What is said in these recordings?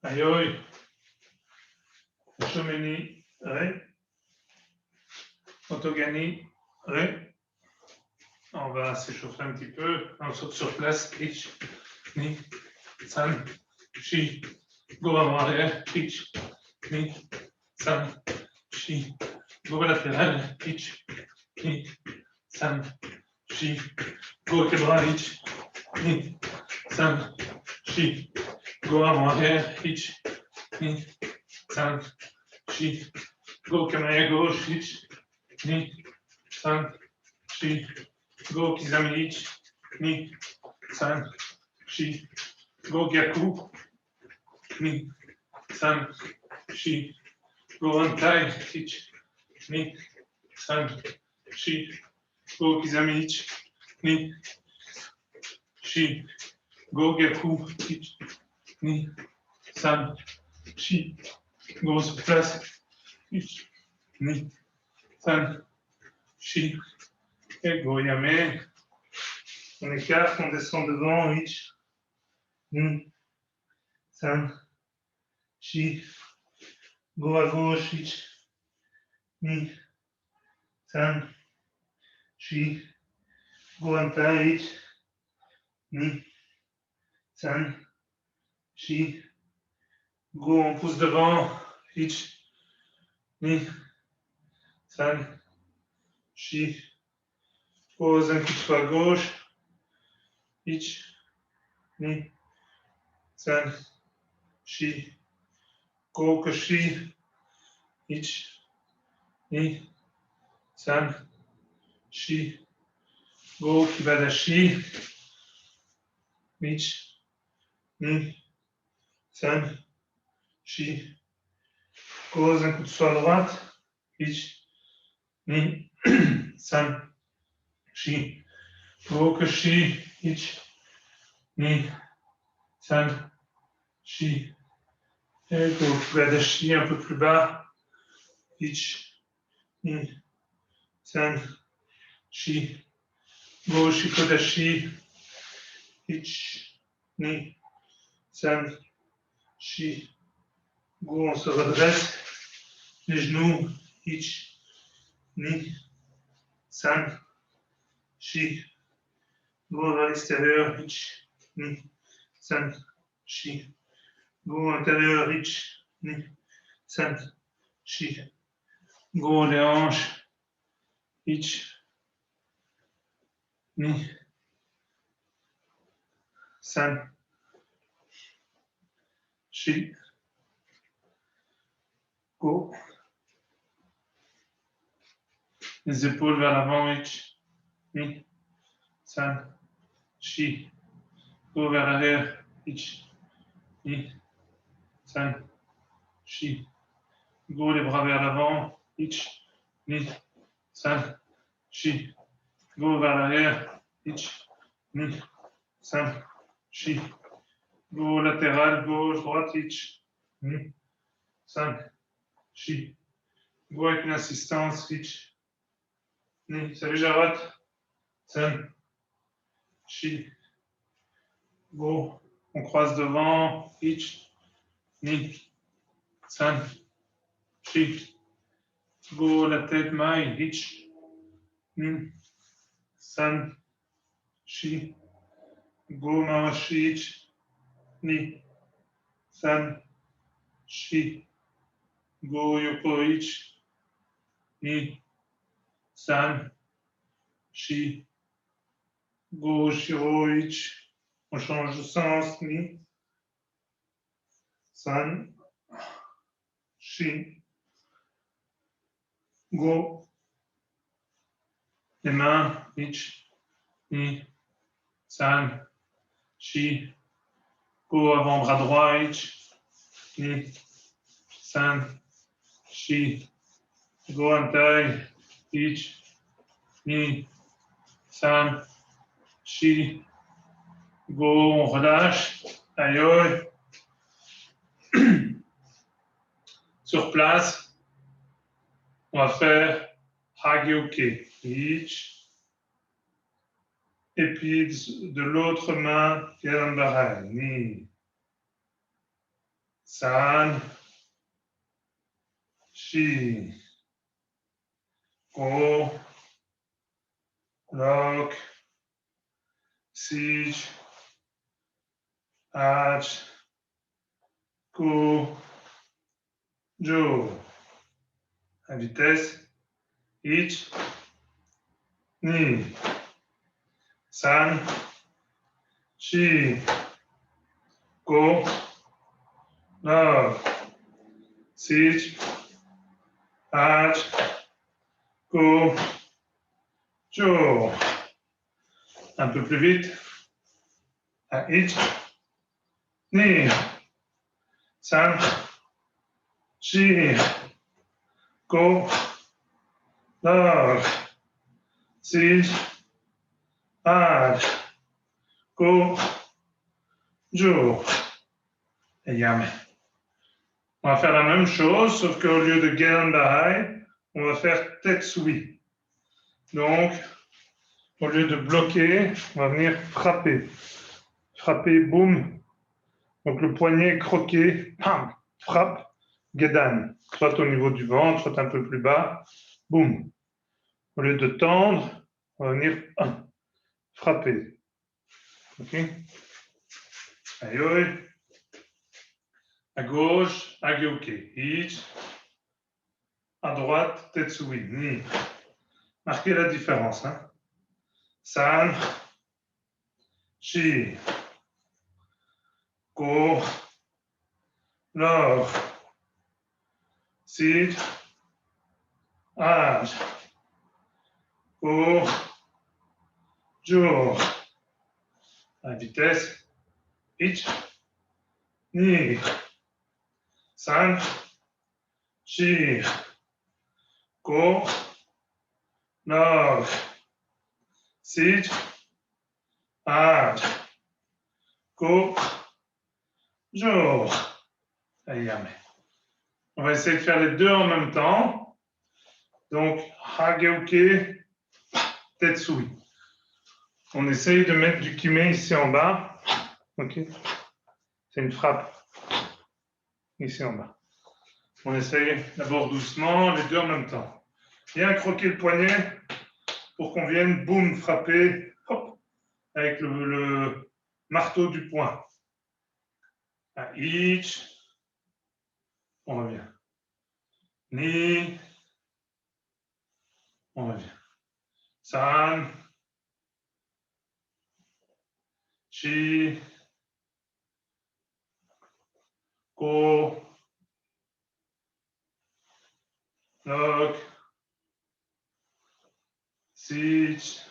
Aïe, Chomeni, Ré. Otogani, Ré. On va s'échauffer un petit peu. On saute sur place. Ich, Ni, San, Chi. Go avant arrière. Ich, Ni, San, Chi. Go latéral. Ich, Ni, San, Chi. Go avec les bras. Ich, Ni, San, Chi. Go avant arrière. Ich, Ni, San, Chi. Go caméra gauche. Ich, Ni, San, Chi. Go Kizami. Ich, Ni, San, Chi. Go Gyaku. Ni, San, Chi. Go Antai. Ich, Ni, San, Chi. Go Kizami. Ich, Ni, Chi. Go Gyaku. Ich, Ni, San, Chi. Go sur place. Ich, Ni, San, Chi. Et go Yame. On écarte, on descend devant. Ich, Ni, San, Chi. Go à gauche. Ich, Ni, San, Chi. Go Antai. Ich, Ni, San, Chi. Go, on pousse devant. Ich, Ni, San, Chi. Pose un coup de pied à gauche. Ich, Ni, San, Chi. Go, Koshi. Ich, Ni, San, Chi. Go, Kibadashi. Ich, Ni, San, Chi. Pose un coup de pied à droite. Ich, Ni, San, Chi. Go, Koshi. Ich, Ni, San, Chi. Et go, Kibadashi un peu plus bas. Ich, Ni, San, Chi. Go, Shikodashi. Ich, Ni, San, Chi. Go, on se redresse. Les genoux. Ich, Ni, San, Chi. Go vers l'extérieur. Ich, Ni, San, Chi. Go intérieur. Ich, Ni, San, Chi. Go les hanches. Ich, Ni, San, Chi. Go. Les épaules vers l'avant. Ich, Ni, San, Chi. Go vers l'arrière. Ich, Ni, San, Chi. Go les bras vers l'avant. Ich, Ni, San, Chi. Go vers l'arrière. Ich, Ni, San, Chi. Go latéral, gauche, droite. Ich, Ni, San, Chi. Go avec une assistance. Ich, Ni. Salut Jawad. San, Chi. Go. On croise devant. Ich, Ni, San, Chi. Go la tête, main. Ich, Ni, San, Chi. Go mawashi. Ich, Ni, San, Chi. Go yoko. Ich, Ni, San, Chi. Go shiro. Ich. On change de sens. Ni, San, Chi. Go. Les mains. Ich, Ni, San, Chi. Go avant-bras droit. Ich, Ni, San, Chi. Go antai. Ich, Ni, San, Chi. Go, on relâche. Aïe. Sur place, on va faire Hagyoke. Ich. Et puis de l'autre main, Yarambarai. Ni, san, shi, ko, lok, sich, ach, ku, jo. À vitesse, ich, ni, san, shi, ko, lok, sich, ach, ku, jo. Un peu plus vite. À ich, ni, san, shi, ko, lok, sich, ach, ku, jo. Et yame. On va faire la même chose, sauf qu'au lieu de Gern Bahai, on va faire Tetsui. Donc, au lieu de bloquer, on va venir frapper. Frapper, boum. Donc le poignet croqué, pam, frappe, Gedan. Soit au niveau du ventre, soit un peu plus bas, boum. Au lieu de tendre, on va venir frapper. Ok? Aïe, à gauche, Agyoke. Ich. À droite, Tetsui. Ni. Marquez la différence. Hein? San. Shi. Ko. Lor. Sid. Aj. Ko. Jo. À vitesse. Ich. Ni. San. Shi. Ko. Lor. Sid. Aj. Ko. Jo. On va essayer de faire les deux en même temps. Donc, Hageuke, Tetsui. On essaye de mettre du kime ici en bas. Ok. C'est une frappe. Ici en bas. On essaye d'abord doucement, les deux en même temps. Bien croquer le poignet pour qu'on vienne, boum, frapper hop, avec le marteau du poing. À ich. On revient. Ni. On revient. San. Shi. Ko. Lok. Sich.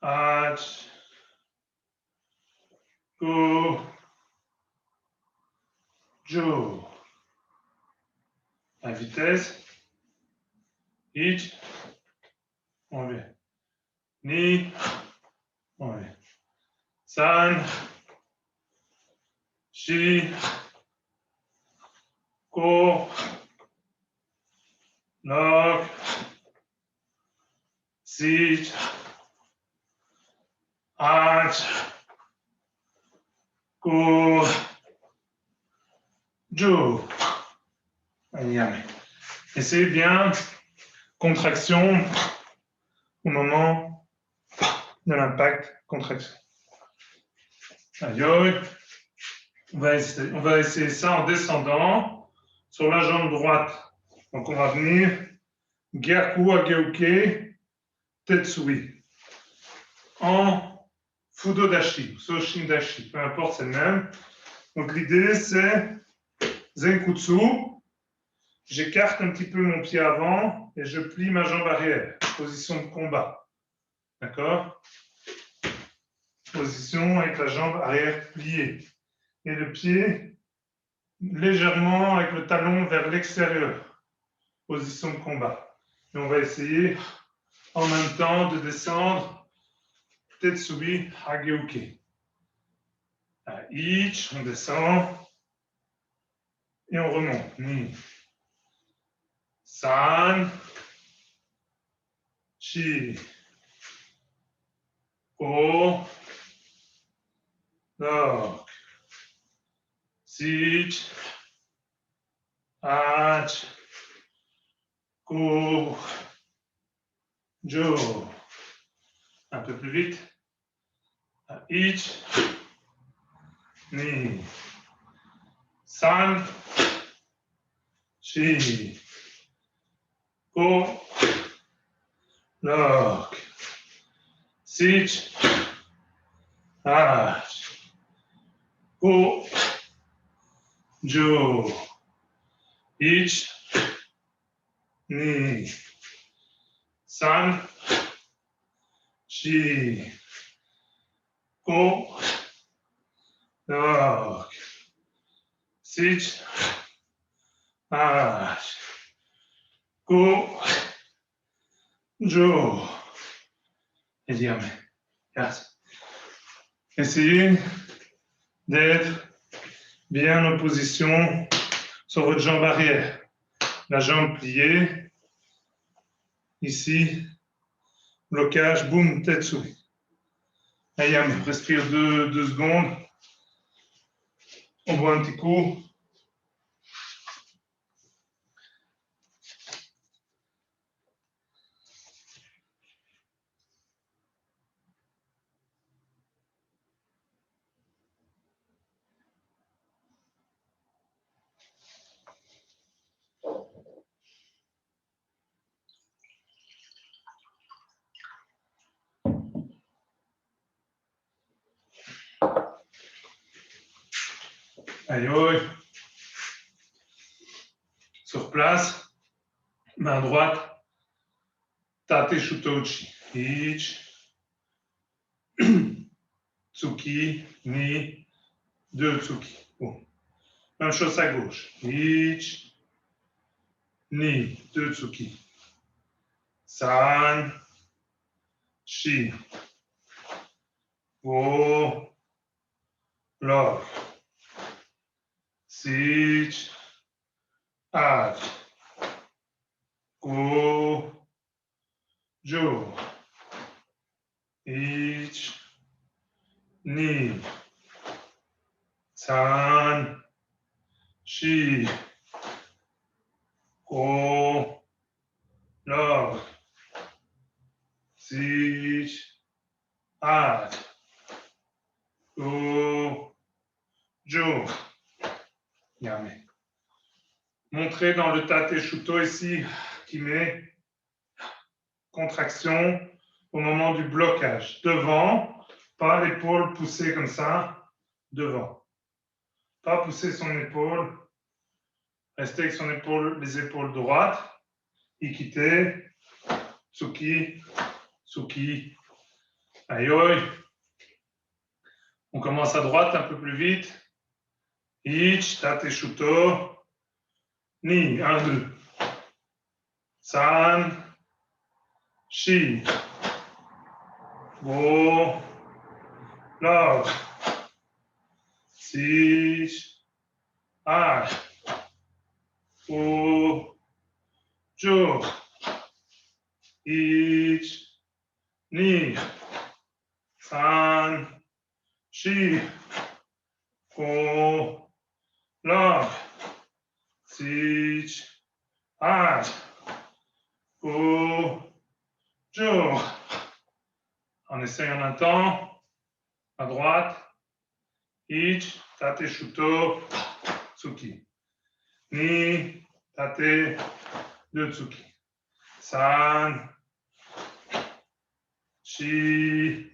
Ach. Ko. Jo. À vitesse. Ich. On revient. Ni. On revient. San. Shi. Ko. Lok. Sich. Ach. Ko. Jo. Essayez bien. Contraction au moment de l'impact, contraction. Aïe. On va essayer ça en descendant sur la jambe droite. Donc on va venir Gyaku Ageuke Tetsui en Fudo Dashi, Soshin Dashi, peu importe, c'est le même. Donc l'idée c'est Zenkutsu, j'écarte un petit peu mon pied avant et je plie ma jambe arrière, position de combat. D'accord? Position avec la jambe arrière pliée. Et le pied légèrement avec le talon vers l'extérieur. Position de combat. Et on va essayer en même temps de descendre Tetsui Hageuke. À Ich, on descend et on remonte. Ni. San. Shi. Ko. Lok. sich, ach, go, jo. Un peu plus vite. Ich, ni, san, shi, go, lok, sich, ach, go, jo, ich, ni, san, shi, go, lok, sich, ach, go, jo. Et dire, yes. Essayez d'être bien en position sur votre jambe arrière. La jambe pliée. Ici, blocage, boum, tête souris. Ayam, respire 2 secondes. On boit un petit coup. Aïe, sur place, main droite, tate shutochi. Ich, tsuki, ni, 2 tsuki. Bon. Même chose à gauche. Ich, ni, 2 tsuki. San, shi, go, lok, sich, ach, go, jo, ich, ni, san, shi, go, lok, sich, ach, go, jo. Yame. Montrez dans le tate shuto ici qui met contraction au moment du blocage. Devant, pas l'épaule poussée comme ça, devant. Pas pousser son épaule, rester avec son épaule, les épaules droites, ikite, tsuki, tsuki, aïe. On commence à droite un peu plus vite. Ich, tate shuto, ni, 1, 2. San, shi, go, lok, sich, ach, go, jo, ich, ni, san, shi, go, lok, sich, ach, go, jo. On essaye en un temps. À droite. Ich, tate shuto, tsuki. Ni, tate, 2 tsuki. San, shi,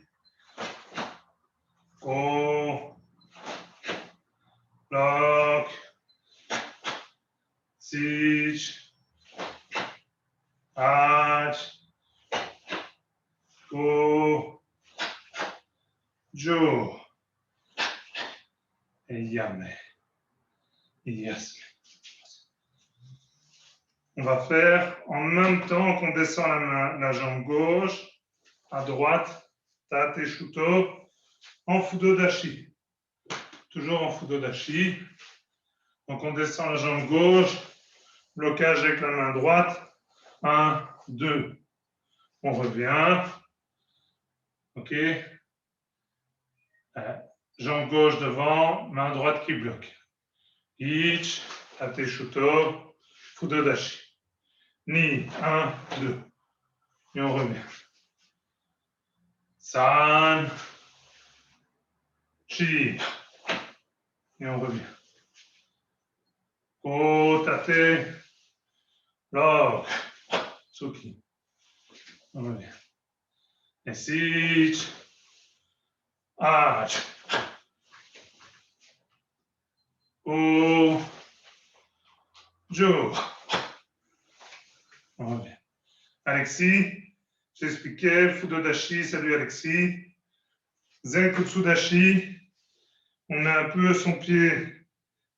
go, lok, sich, ach, go, jo. Et yame. Yes. On va faire en même temps qu'on descend la jambe gauche, à droite, tate shuto, en fudo dashi. Toujours en fudo dashi. Donc on descend la jambe gauche, blocage avec la main droite, 1, 2. On revient. OK. Jambe gauche devant, main droite qui bloque. Ich, tate shuto, fudo dashi. Ni, 1, 2. Et on revient. San, chi. Et on revient. Ko, tate, log, tsuki. On revient. Et sich, ach. Ko, jo. On revient. Alexis, j'expliquais, Fudo Dashi, salut Alexis. Zenkutsu Dashi, on met un peu son pied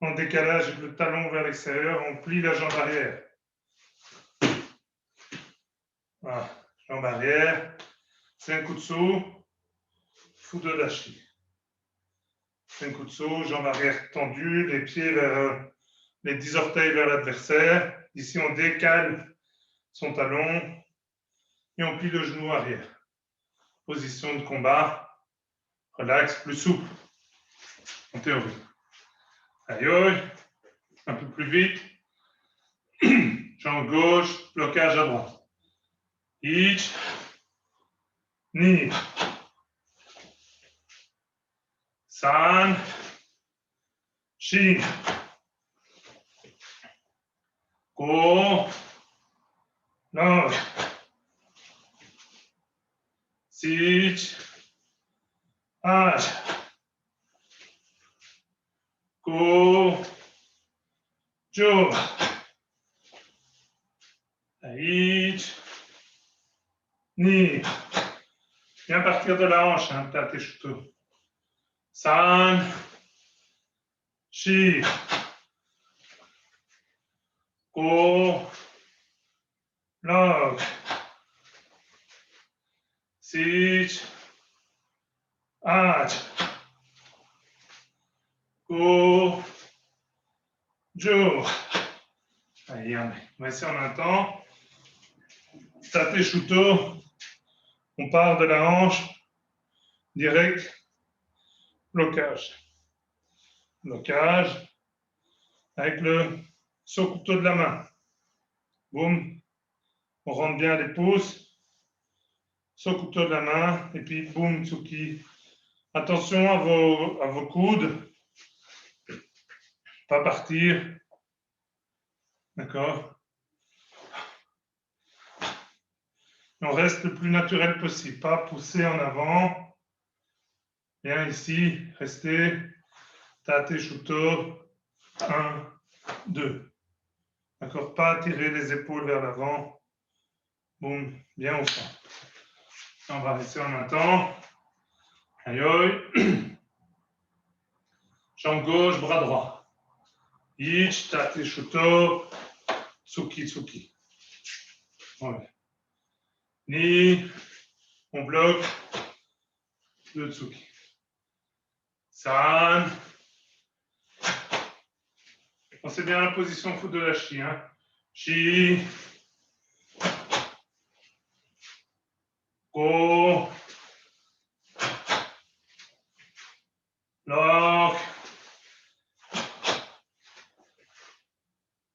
en décalage avec le talon vers l'extérieur, on plie la jambe arrière. Voilà, jambe arrière, Zenkutsu, Fudo Dashi. Zenkutsu, jambe arrière tendue, les pieds vers les 10 orteils vers l'adversaire. Ici, on décale son talon et on plie le genou arrière. Position de combat, relax, plus souple, en théorie. Aïe, un peu plus vite. Jambe gauche, blocage à droite. Ich, ni. San, shi. Ko, no. Sich, ach. Ko, jo. Ich, ni. Bien partir de la hanche, hein, tate shuto. San, shi. Ko, log. Sich, ach. Ko, jo. Allez, on va essayer en un temps. Tate shuto, on part de la hanche, direct, blocage. Blocage, avec le saut-couteau de la main. Boum, on rentre bien les pouces, saut-couteau de la main, et puis boum, tsuki. Attention à vos coudes, pas partir. D'accord? On reste le plus naturel possible, pas pousser en avant. Bien ici, restez. Tate shuto. 1, 2. D'accord? Pas tirer les épaules vers l'avant. Boum, bien au centre. On va rester en un temps. Aïe. Jambe gauche, bras droit. Ich, tate shuto. Tsuki, tsuki. Voilà. Ni, on bloque le tsuki. San. Pensez bien à la position Fudo Dashi. Hein. Shi. Ko. Lock.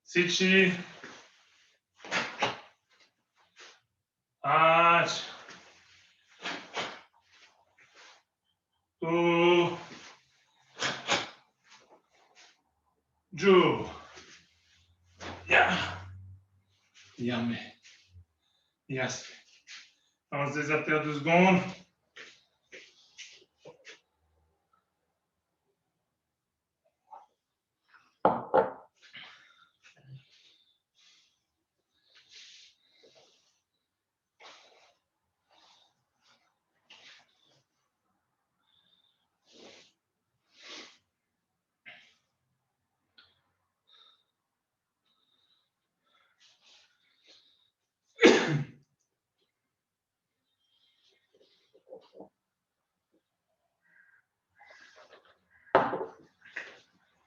Sichi. Ach. To. Jo. Ya. Yame. Yes. On se désaltère 2 secondes.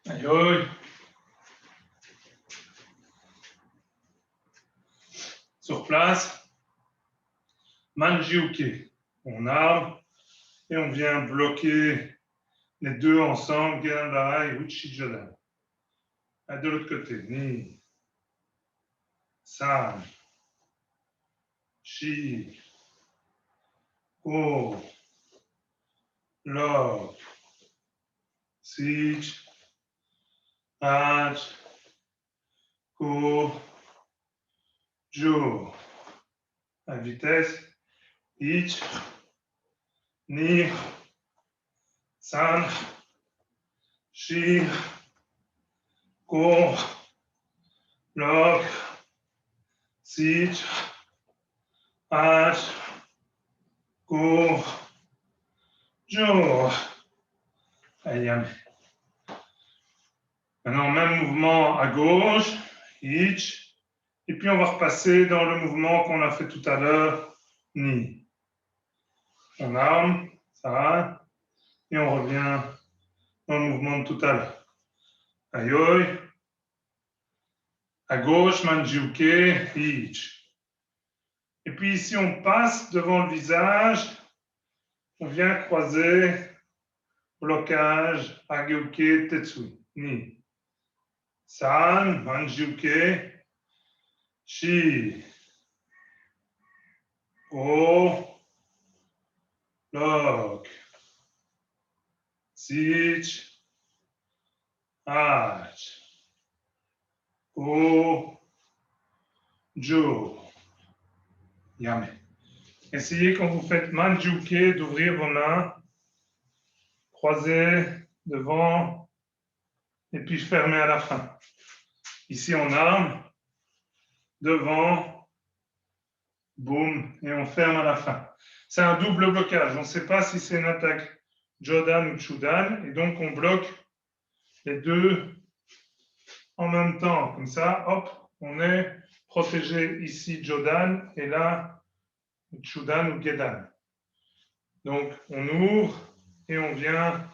Aïe, aïe. Sur place, Manjiuke. On arme et on vient bloquer les deux ensemble, Genbara et Uchijodan. De l'autre côté. Ni. San. Shi. Ko. Log. Sich. Hach. Ko. Jo. À vitesse. Ich. Ni. San. Shi. Ko. Log. Sich. Hach. Ko. Jo. Allez, maintenant, même mouvement à gauche. Ich. Et puis, on va repasser dans le mouvement qu'on a fait tout à l'heure. Ni. On arme. Ça va. Et on revient dans le mouvement de tout à l'heure. Aïe. À gauche, Manjuke, Ich. Et puis ici, on passe devant le visage. On vient croiser, blocage, Hageuke, Tetsui. Ni. San, Manjuke, Shi. O. Log. Sich. Hach. Ko. Jo. Yame. Essayez quand vous faites Manjuke d'ouvrir vos mains, croiser devant et puis fermer à la fin. Ici on arme, devant, boum, et on ferme à la fin. C'est un double blocage. On ne sait pas si c'est une attaque Jodan ou Chudan, et donc on bloque les deux en même temps. Comme ça, hop, on est protégé ici Jodan et là Chudan ou Gedan. Donc, on ouvre et on vient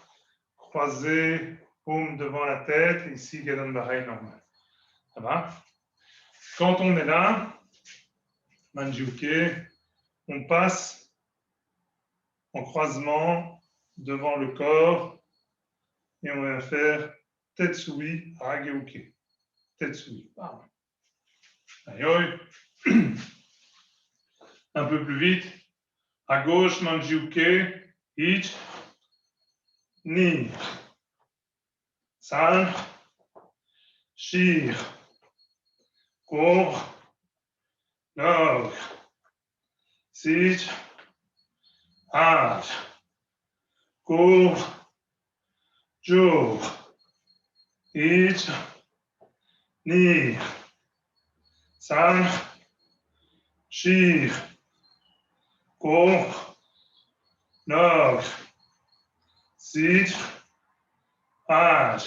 croiser paume devant la tête. Et ici, Gedan Bareil normal. Ça va? Quand on est là, Manjuke, on passe en croisement devant le corps et on va faire Tetsui Hageuke. Tetsui. Aïe. Un peu plus vite. À gauche, Manjuke, Ich, Ni, San, Shir, Ko, Log, Sich, Hach, Ko, Jo, Ich, Ni, San, Shir, Ko, Log, Sich, Hach,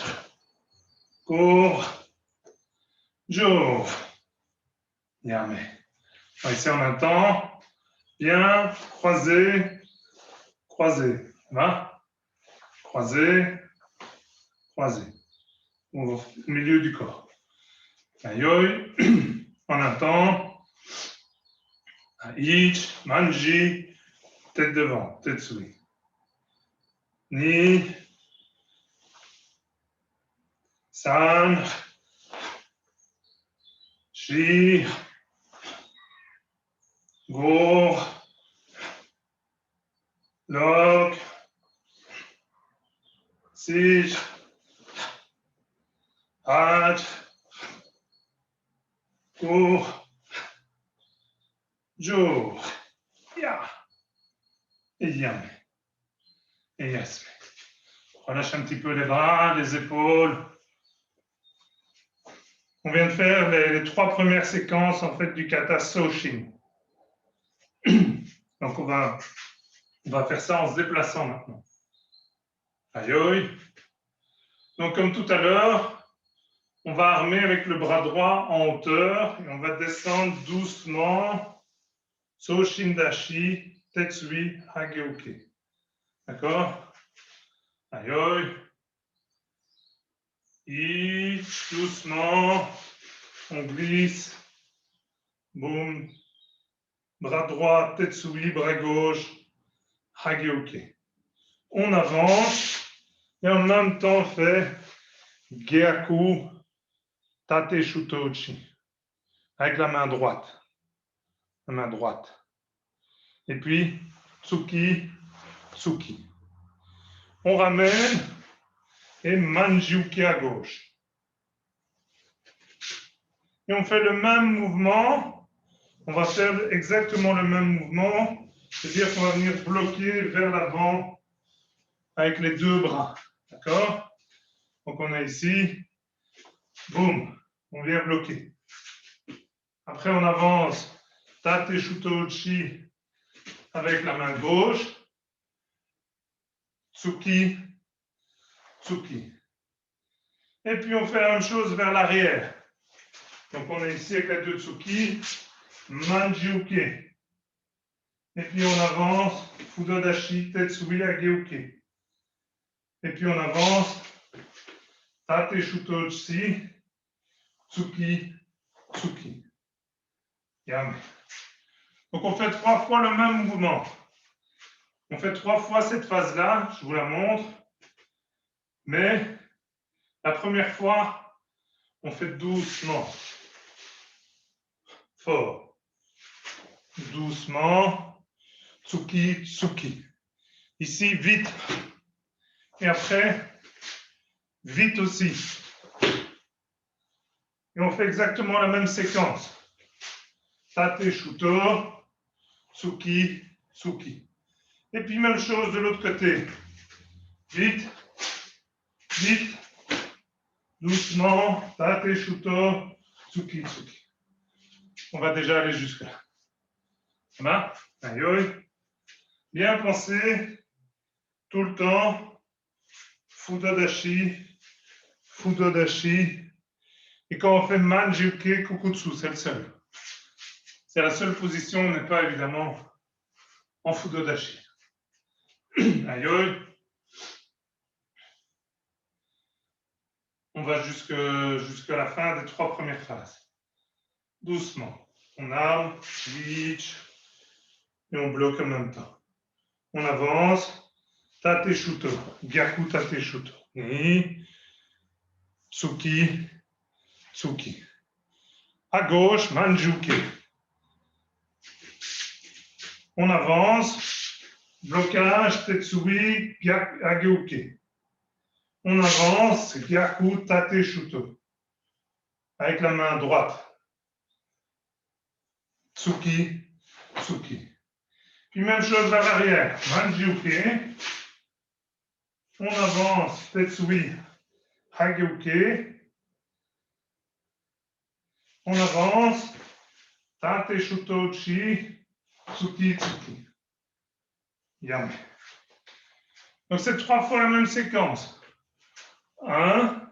Ko, Jo. Yame. Ici en même temps. Bien, croiser, croiser. Va. Croiser, croiser. Au milieu du corps. Aïe. En un temps. Ich, Manji, tête devant, Tetsui. Ni, San, Shi, Go, Log, Sich, Hach, Ko, Jo. Ya. Et Yame. Et Yasme. Relâche un petit peu les bras, les épaules. On vient de faire les 3 premières séquences en fait du kata Soshin. Donc on va faire ça en se déplaçant maintenant. Aïe. Donc comme tout à l'heure, on va armer avec le bras droit en hauteur et on va descendre doucement Soshin Dashi, Tetsui Hageuke. D'accord? Aïe. Et doucement, on glisse. Boum. Bras droit, Tetsui, bras gauche, Hageuke. On avance et en même temps on fait Geaku Tate Shuto Uchi. Avec la main droite. La main droite. Et puis, Tsuki, Tsuki. On ramène et Manjuki à gauche. Et on fait le même mouvement. On va faire exactement le même mouvement. C'est-à-dire qu'on va venir bloquer vers l'avant avec les deux bras. D'accord? Donc on a ici, boum, on vient bloquer. Après on avance, Tate Shuto Uchi avec la main gauche, Tsuki, Tsuki. Et puis on fait la même chose vers l'arrière. Donc on est ici avec les deux Tsuki, Manjuke. Et puis on avance, Fudodashi, Tetsui, Ageuke. Et puis on avance, Tate Shuto Uchi, Tsuki, Tsuki. Yam. Donc on fait 3 fois le même mouvement. On fait 3 fois cette phase-là, je vous la montre. Mais la première fois, on fait doucement. Fort. Doucement. Tsuki, Tsuki. Ici, vite. Et après, vite aussi. Et on fait exactement la même séquence. Tate Shuto, Tsuki, Tsuki. Et puis même chose de l'autre côté. Vite, vite, doucement, Tate Shuto, Tsuki, Tsuki. On va déjà aller jusque-là. Ça va? Aïe. Bien penser tout le temps. Fudodashi, Fudodashi. Et quand on fait Manjuke, Kukutsu, c'est le seul. C'est la seule position, on n'est pas évidemment en Fudodashi. Aïe. On va jusqu'à la fin des 3 premières phases. Doucement. On arme, switch, et on bloque en même temps. On avance, Tate Shuto, Gyaku Tate Shuto. Et Tsuki, Tsuki. À gauche, Manjuke. On avance, blocage, Tetsui, Ageuke. On avance, Gyaku Tate Shuto. Avec la main droite. Tsuki, Tsuki. Puis même chose vers l'arrière. Manjuke. On avance, Tetsui, Hageuke. On avance, Tate Shuto Uchi, Tsuki, Tsuki. Yam. Donc c'est 3 fois la même séquence. 1.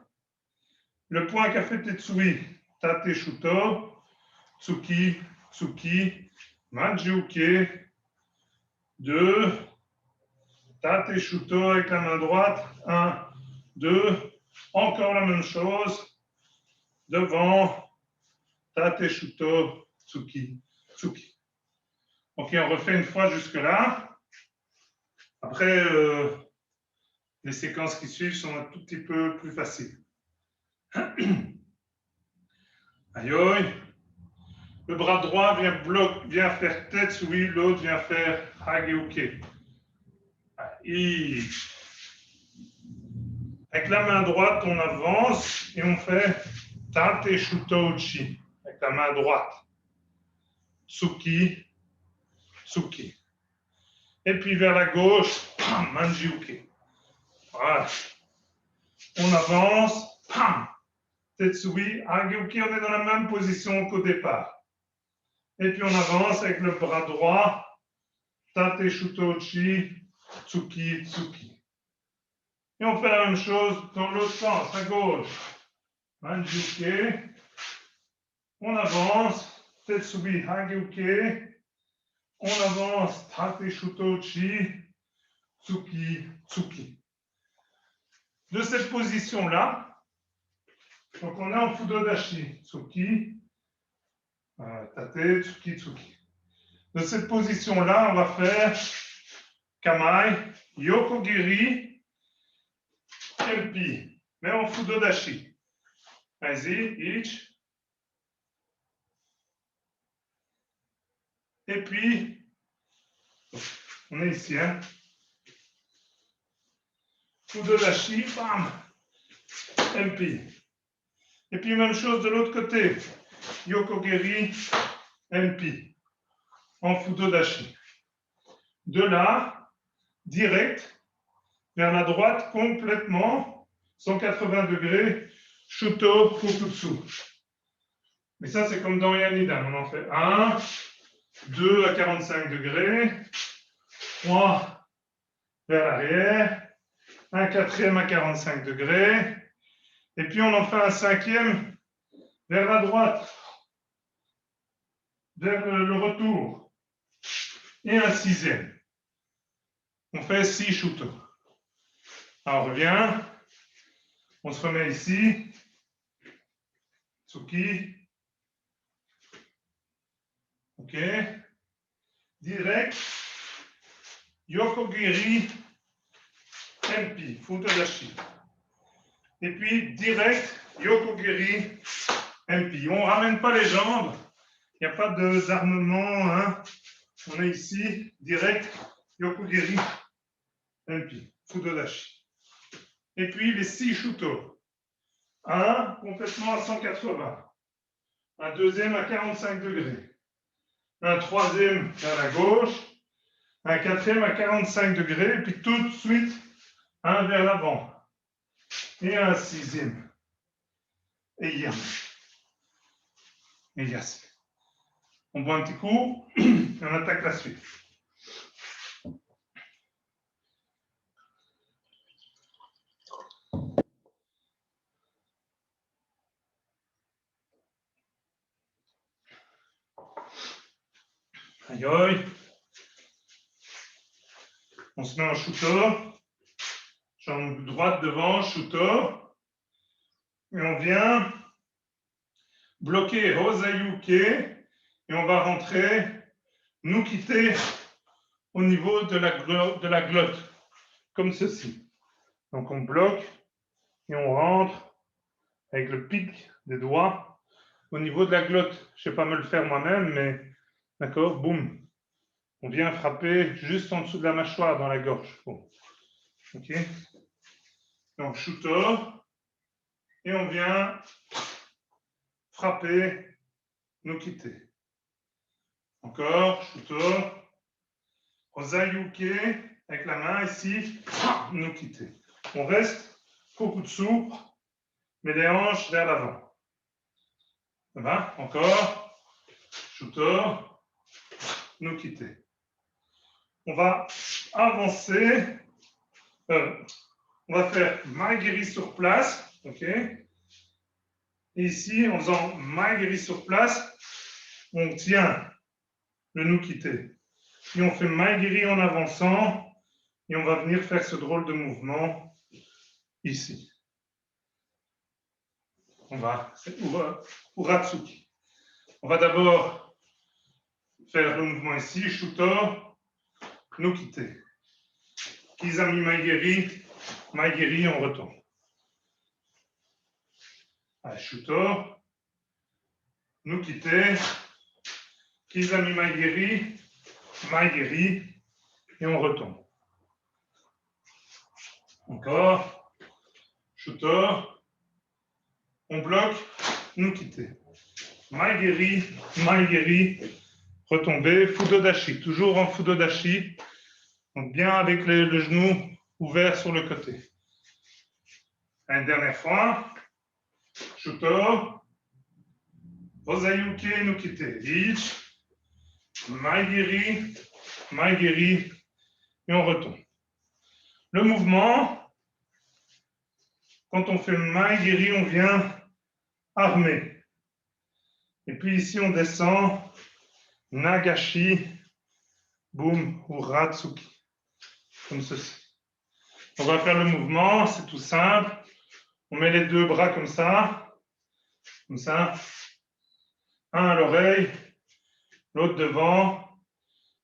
Le point qu'a fait Tetsui, Tate Shuto, Tsuki, Tsuki, Manjuke. 2. Tate Shuto avec la main droite. 1, 2. Encore la même chose. Devant. Tate Shuto, Tsuki, Tsuki. Ok, on refait une fois jusque-là. Après, les séquences qui suivent sont un tout petit peu plus faciles. Aïe. Le bras droit vient faire Tetsui, l'autre vient faire Hageuke. Avec la main droite, on avance et on fait Tate Shuto Uchi. Avec la main droite. Tsuki, Tsuki. Et puis vers la gauche, Manjuke. Voilà. On avance, Tetsui, Hageuke, on est dans la même position qu'au départ. Et puis on avance avec le bras droit, Tate Shuto Uchi, Tsuki, Tsuki. Et on fait la même chose dans l'autre sens, à gauche. Manjuke. On avance, Tetsui, Hageuke. On avance, Tate Shuto Uchi, Tsuki, Tsuki. De cette position-là, donc on est en Fudodashi, Tsuki, Tate, Tsuki, Tsuki. De cette position-là, on va faire Kamae, Yokogiri, Kelpi, mais en Fudodashi. Vas-y, ich. Et puis, on est ici, hein. Fudodashi, bam, MP. Et puis, même chose de l'autre côté. Yokogeri, MP. En Fudodashi. De là, direct, vers la droite, complètement, 180 degrés, Shuto Fukutsu. Mais ça, c'est comme dans Yanida. On en fait 1, 2 à 45 degrés, 3 vers l'arrière, un quatrième à 45 degrés, et puis on en fait un cinquième vers la droite, vers le retour, et un sixième. On fait 6 Shuto. Alors on revient, on se remet ici, Tsuki, ok, direct, Yokogiri, MP, Fudodashi. Et puis direct, Yokogiri, MP. On ne ramène pas les jambes, il n'y a pas d'armement, hein. On est ici, direct, Yokogiri, MP, Fudodashi. Et puis les 6 Shuto. Un complètement à 180. Un deuxième à 45 degrés. Un troisième vers la gauche. Un quatrième à 45 degrés. Et puis tout de suite, un vers l'avant. Et un sixième. Et yam. Et yas. On boit un petit coup et on attaque la suite. Aïe aïe. On se met en Shuto. Jambe droite devant, Shuto. Et on vient bloquer Hosayuke. Et on va rentrer, nous quitter au niveau de la glotte, comme ceci. Donc on bloque et on rentre avec le pic des doigts au niveau de la glotte. Je ne sais pas me le faire moi-même, mais d'accord, boum. On vient frapper juste en dessous de la mâchoire, dans la gorge. Bon. Ok. Donc Shuto. Et on vient frapper, nous quitter. Encore, Shuto. Hosayuke, avec la main ici, nous quitter. On reste, Kokutsu, mais les hanches vers l'avant. Ça va? Encore, Shuto, nous quitter. On va avancer, on va faire Maigiri sur place, ok? Et ici, en faisant Maigiri sur place, on tient le nous quitter. Et on fait Maigiri en avançant, et on va venir faire ce drôle de mouvement ici. On va, c'est Uratsuki. On va d'abord faire le mouvement ici, Shuto, nous quitter. Kizami Maigiri, Maigiri, on retourne. Allez, Shuto, nous quitter. Kizami Maigiri, Maigiri, et on retourne. Encore, Shuto, on bloque, nous quitter. Maigiri, Maigiri, retomber, Fudodashi, toujours en Fudodashi, donc bien avec le genou ouvert sur le côté. Une dernière fois, Shuto, Hosayuke, nous quitter, Ich, Maigiri, Maigiri, et on retourne. Le mouvement, quand on fait Maigiri, on vient armé. Et puis ici, on descend Nagashi, boum, ou Ratsuki, comme ceci. On va faire le mouvement, c'est tout simple. On met les deux bras comme ça, un à l'oreille, l'autre devant,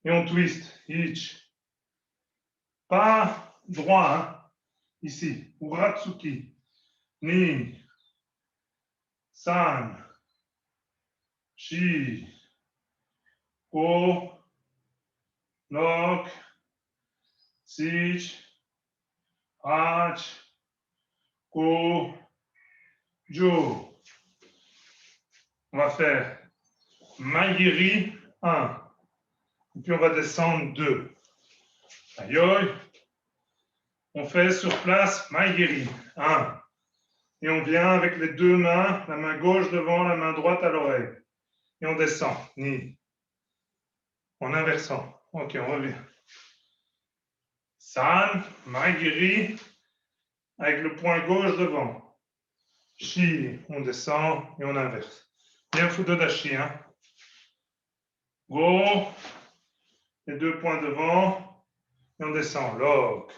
et on twist, ich. Pas droit, hein? Ici, Uratsuki, ni, san, shi, go, lok, sich, hach, go, jo. On va faire Maigiri 1. Et puis on va descendre 2. Aïe. On fait sur place Maigiri 1. Et on vient avec les deux mains, la main gauche devant, la main droite à l'oreille. Et on descend. Ni. En inversant. Ok, on revient. San, Maigiri, avec le poing gauche devant. Shi, on descend et on inverse. Bien Fudodashi, hein. Go, les deux points devant, et on descend. Lok.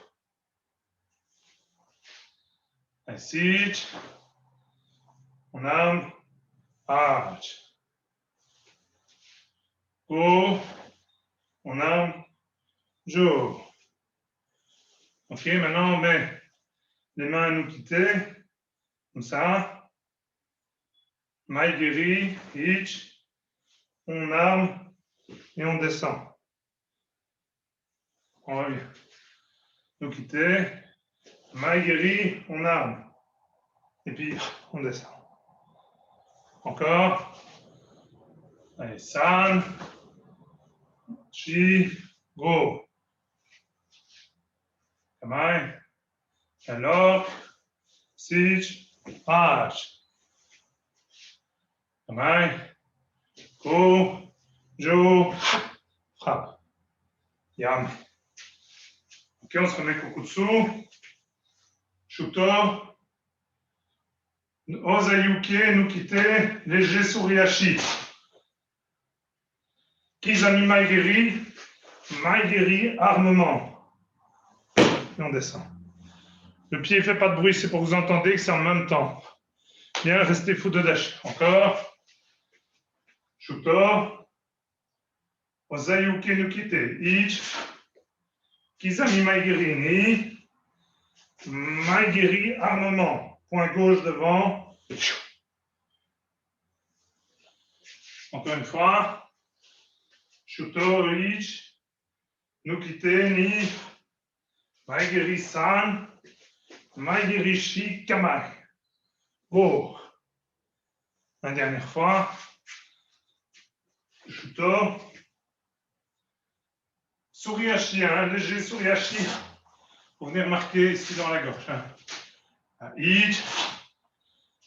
Ainsi, on a Hach. Go, on a Jo. Ok, maintenant on met les mains à nous quitter, comme ça. Maigiri, Hitch, on arme et on descend. On revient. Nous quitter, Maigiri, on arme. Et puis on descend. Encore. Allez, San, Chi, Go. Kamai, Kalok, Sich, Hach. Kamai, Go, Jo, frappe. Yam. Ok, on se remet Kokutsu. Shuto. Ozayuke, Nukite, léger Suriashi. Kizami Maigiri, Maigiri, armement. Et on descend. Le pied ne fait pas de bruit, c'est pour que vous entendez que c'est en même temps. Bien, restez Fudodashi. Encore. Shuto. Ozayuke Nukite. Ich. Kizami Maigiri ni. Maigiri armement. Point gauche devant. Encore une fois. Shuto Ich. Nukite ni. Maigiri san. Maigiri shi kamai. Go. La dernière fois. Shuto. Suriashi, un léger Suriashi. Vous venez remarquer ici dans la gorge. Ich,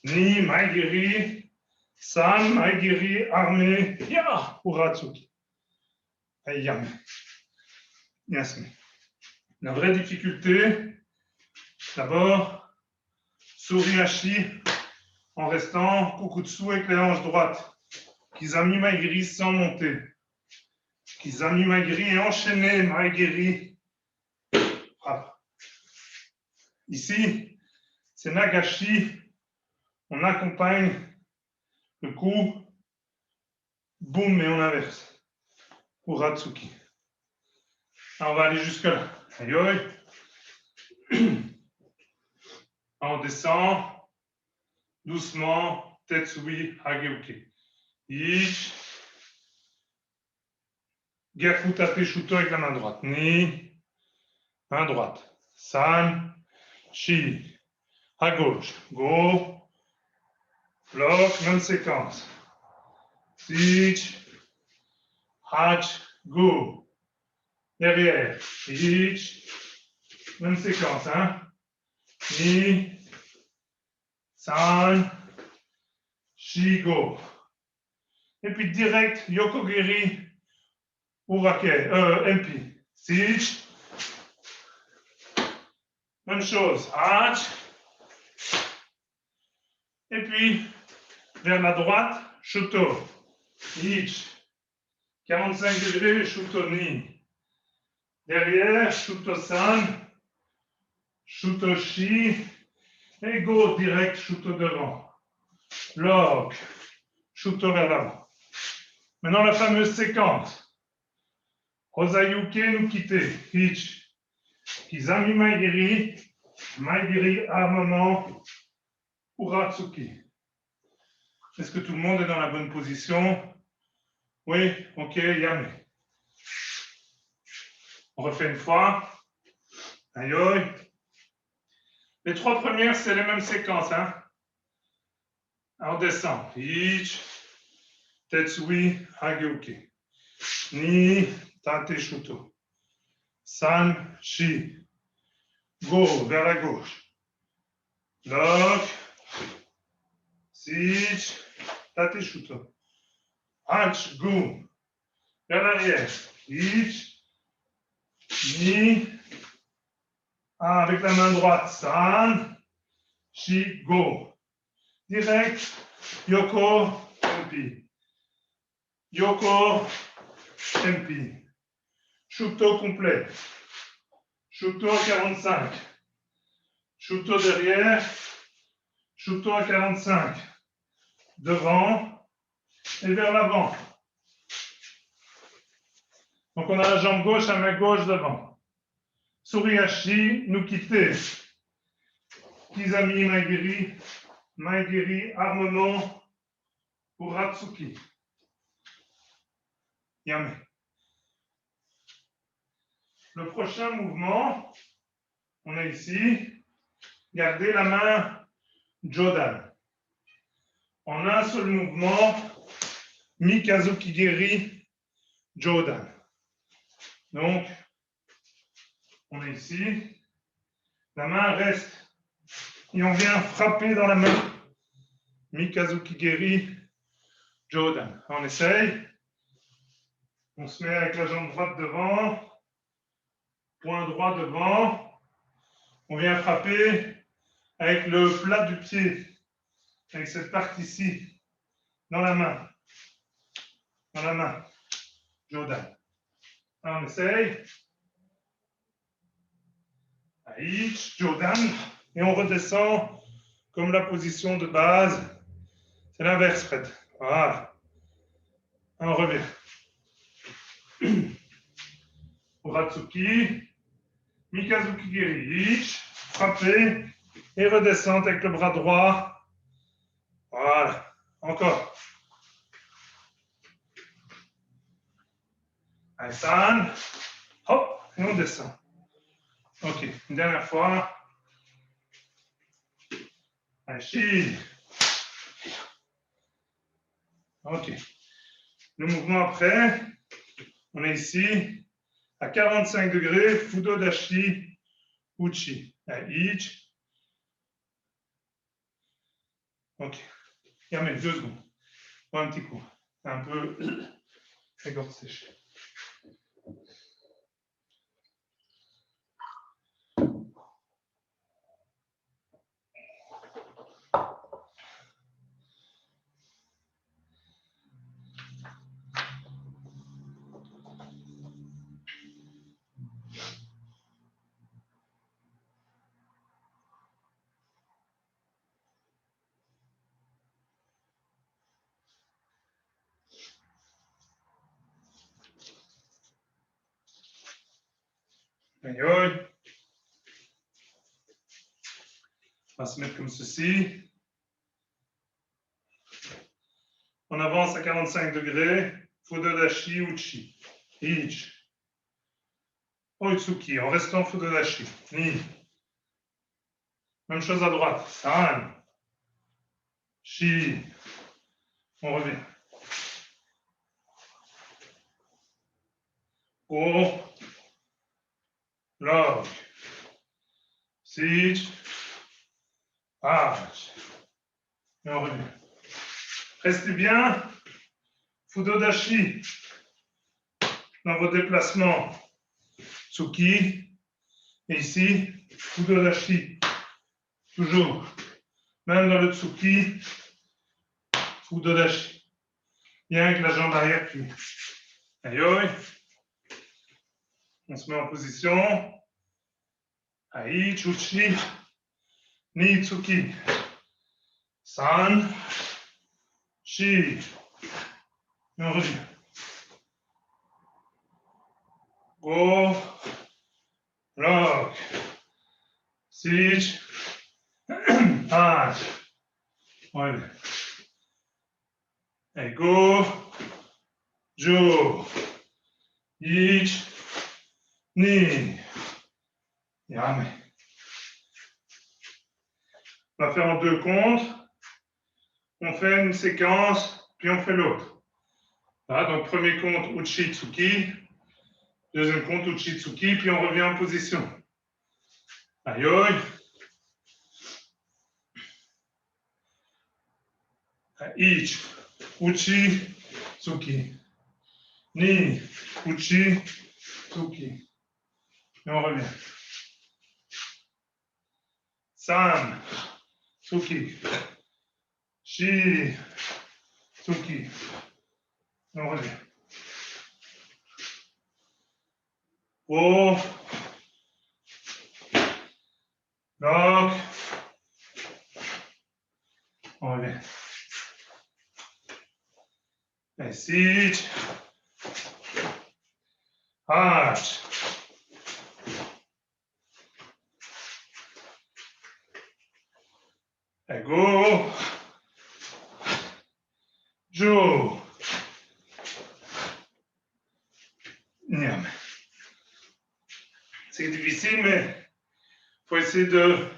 ni, Maigiri, san, Maigiri, armé, ya, Uratsuki. Ayam. Yasmi. La vraie difficulté, d'abord, Suriashi, en restant Kukutsu avec les hanches droites. Kizami Maigiri sans monter. Kizami Maigiri et enchaîné Maigiri. Frappe. Ici, c'est Nagashi. On accompagne le coup. Boum, et on inverse. Uratsuki. Alors, on va aller jusque là. Aïe. On descend. Doucement. Tetsui Hageuke. Ich. Gafu tape shuto avec la main droite. Ni. Main droite. San. Shi. À gauche. Go. Bloc. Même séquence. Ich. Hach. Go. Derrière. Ich. Même séquence. Hein. Ni. San. Shi. Go. Et puis direct. Yokogiri. Urake. MP. Ich. Même chose. Hach. Et puis, vers la droite, Shuto. Ich. 45 degrés, Shuto Ni. Derrière, Shuto San. Shuto Shi. Et Go direct, Shuto devant. Lock. Shuto vers l'avant. Maintenant, la fameuse séquence. Ozayuke Nukite. Ich. Kizami Maigiri. Maigiri armement. Uratsuki. Est-ce que tout le monde est dans la bonne position? Oui, ok, yam. On refait une fois. Aïe, aïe. Les 3 premières, c'est les mêmes séquences. Hein? Alors, on descend. Ich, Tetsui, Hageuke. Ni, Tate, Shuto. San, Shi. Go, vers la gauche. Lock. Sich, Tate, Shuto. Hach, go. Vers l'arrière. Ich, Ni. Ah, avec la main droite. San, Shi, go. Direct. Yoko, Tempi. Yoko, Tempi. Shuto complet. Shuto à 45. Shuto derrière. Shuto à 45. Devant et vers l'avant. Donc on a la jambe gauche, la main gauche devant. Suriashi, nous quitter. Kizami, Maigiri, armement pour Ratsuki. Yame. Le prochain mouvement, on est ici. Gardez la main Jodan. En un seul mouvement, Mikazuki Geri Jodan. Donc, on est ici. La main reste. Et on vient frapper dans la main. Mikazuki Geri Jodan. On essaye. On se met avec la jambe droite devant. Point droit devant. On vient frapper avec le plat du pied. Avec cette partie-ci. Dans la main. Dans la main. Jodan. On essaye. Aïch, Jodan. Et on redescend comme la position de base. C'est l'inverse, Fred. Voilà. On revient. Uratsuki. Mikazuki Geri. Ich. Frapper. Et redescendre avec le bras droit. Voilà. Encore. Aïsan. Hop. Et on descend. Ok. Une dernière fois. Aichi. Ok. Le mouvement après, on est ici à 45 degrés, Fudo Dashi Uchi. Ich. Ok. Yamé, 2 secondes. Un petit coup. Un peu la gorge sèche. Aïe, aïe. On va se mettre comme ceci. On avance à 45 degrés. Fudo Dashi Uchi. Ich. Oitsuki. En restant Fudo Dashi. Ni. Même chose à droite. San. Shi. On revient. Go. Lock. Sich. Hach. Et on revient. Restez bien. Fudo Dashi. Dans vos déplacements. Tsuki. Et ici, Fudo Dashi. Toujours. Même dans le Tsuki, Fudo Dashi. Bien avec la jambe arrière puis. Aïe, aïe. On se met en position. Aïe, Chuchi. Ni Tsuki. San. Shi. Et on revient. Go. Lock. Sich. Hach. Ouais. Et go. Jo. Ich. Ni. Yame. On va faire en 2 comptes. On fait une séquence, puis on fait l'autre. Voilà, donc premier compte Uchi Tsuki. Deuxième compte Uchi Tsuki, puis on revient en position. Ayoi. Ich. Uchi Tsuki. Ni. Uchi Tsuki. Et on revient. San. Tsuki. Shi. Tsuki. Et on revient. O. Lock. On revient. Et sich. H. Et go. Jo. Niam. C'est difficile, mais il faut essayer de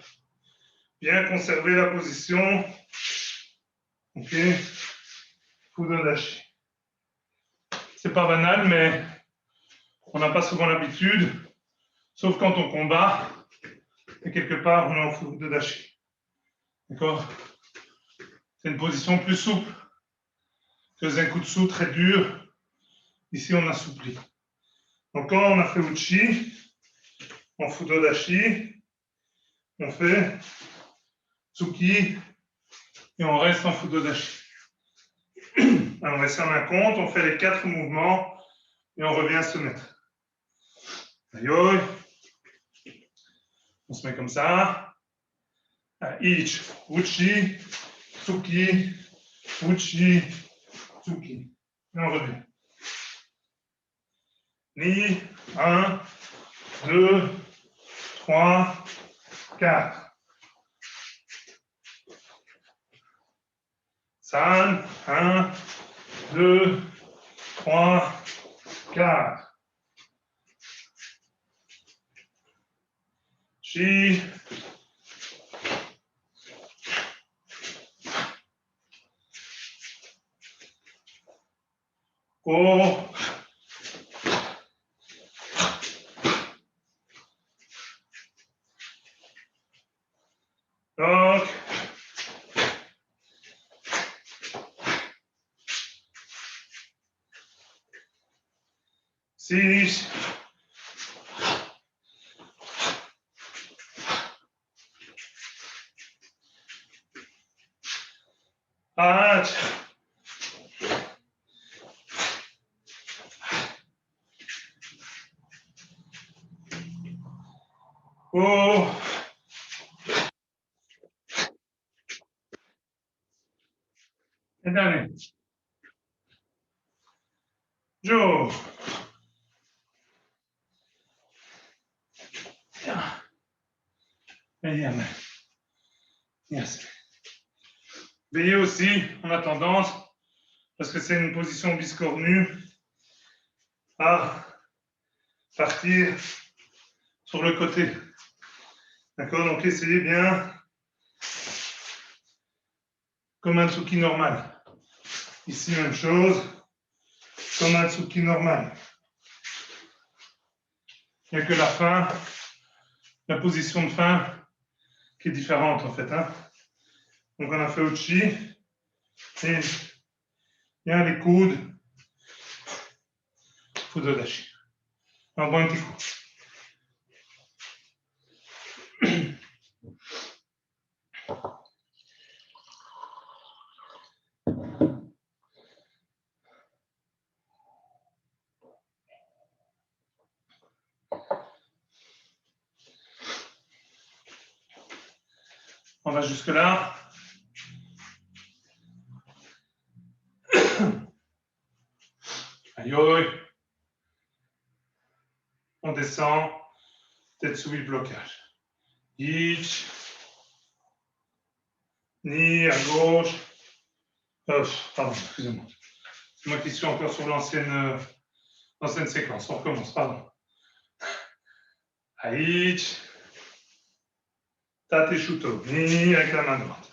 bien conserver la position. Ok. Fudodashi. C'est pas banal, mais on n'a pas souvent l'habitude, sauf quand on combat, et quelque part on est en Fudodashi. D'accord? C'est une position plus souple que Zenkutsu très dur. Ici on assouplit. Donc quand on a fait Uchi, en Fudodashi, on fait Tsuki et on reste en Fudodashi. Alors on va faire un compte, on fait les 4 mouvements et on revient se mettre. Ayoi. On se met comme ça. Ich, Uchi, Tsuki, Uchi, Tsuki. Et on revient. Ni, 1, 2, 3, 4. San, 1, 2, 3, 4. Shi. Go. Lock. Six. Hat. Go. Et dernier. Jo. Et yes. Veillez aussi, on a tendance, parce que c'est une position biscornue, à partir sur le côté. D'accord? Donc essayez bien comme un Tsuki normal. Ici, même chose, comme un Tsuki normal. Il n'y a que la fin, la position de fin qui est différente en fait. Hein? Donc on a fait Uchi, et il y a les coudes, Fudodashi. Un bon petit coup. On va jusque-là. Aïe. On descend. Tetsui blocage. Ich. Ni à gauche. Pardon, excusez-moi. C'est moi qui suis encore sur l'ancienne séquence. On recommence, pardon. Haïch. Tate shuto. Ni avec la main droite.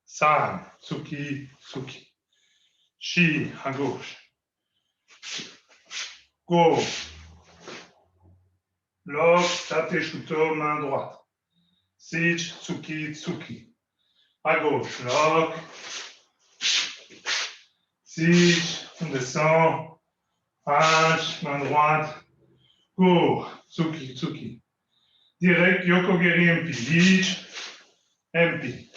San. Tsuki. Tsuki. Shi à gauche. Go. Lock. Tate shuto. Main droite. Sich. Tsuki. Tsuki. À gauche. Lock. Sich. On descend. H. Main droite. Go. Tsuki. Tsuki. Direct, Yokogeri MP. Dich, MP.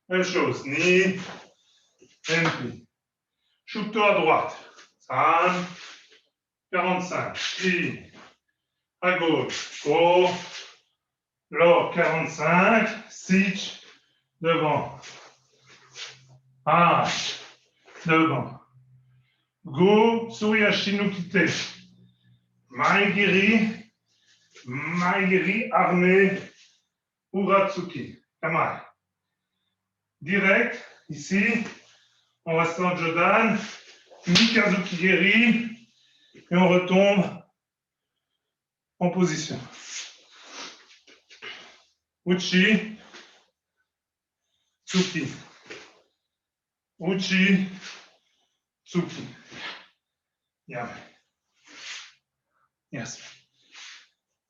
Même chose, Ni, MP. Shuto à droite. San, 45. Shi, à gauche. Go, Lo, 45. Sich, devant. H, devant. Go, Suryashi no Kite. Maigiri, armé, Uratsuki, Kamae. Direct, ici, on reste en Jodan, Mikazuki Geri, et on retombe en position. Uchi, Tsuki. Uchi, Tsuki. Yame. Yes.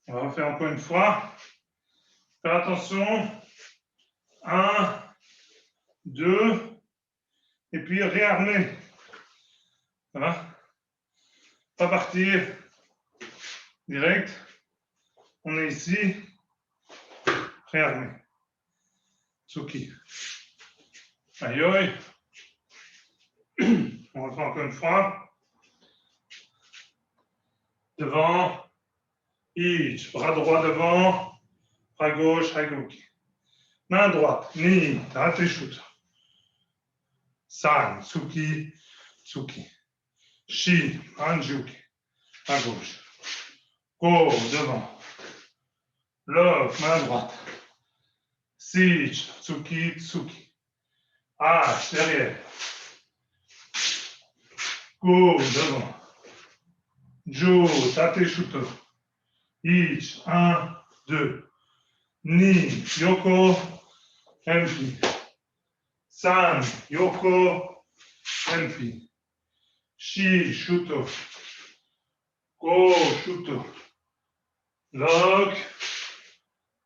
On va refaire encore une fois. Faire attention. 1, 2, et puis réarmer. Ça va? Pas partir direct. On est ici. Réarmer. Tsuki. Aïe aïe. On reprend encore une fois. Devant. Ich. Bras droit devant. Bras gauche. Haguki. Main droite. Ni. Tate shuto. San. Tsuki. Tsuki. Shi. Anjuki. À gauche. Go. Devant. Lock. Main droite. Sich. Tsuki. Tsuki. H. Derrière. Go. Devant. Jo. Tate shuto. Ich. 1, 2. Ni. Yoko. MP. San. Yoko. MP. Shi. Shuto. Go. Shuto. Lock.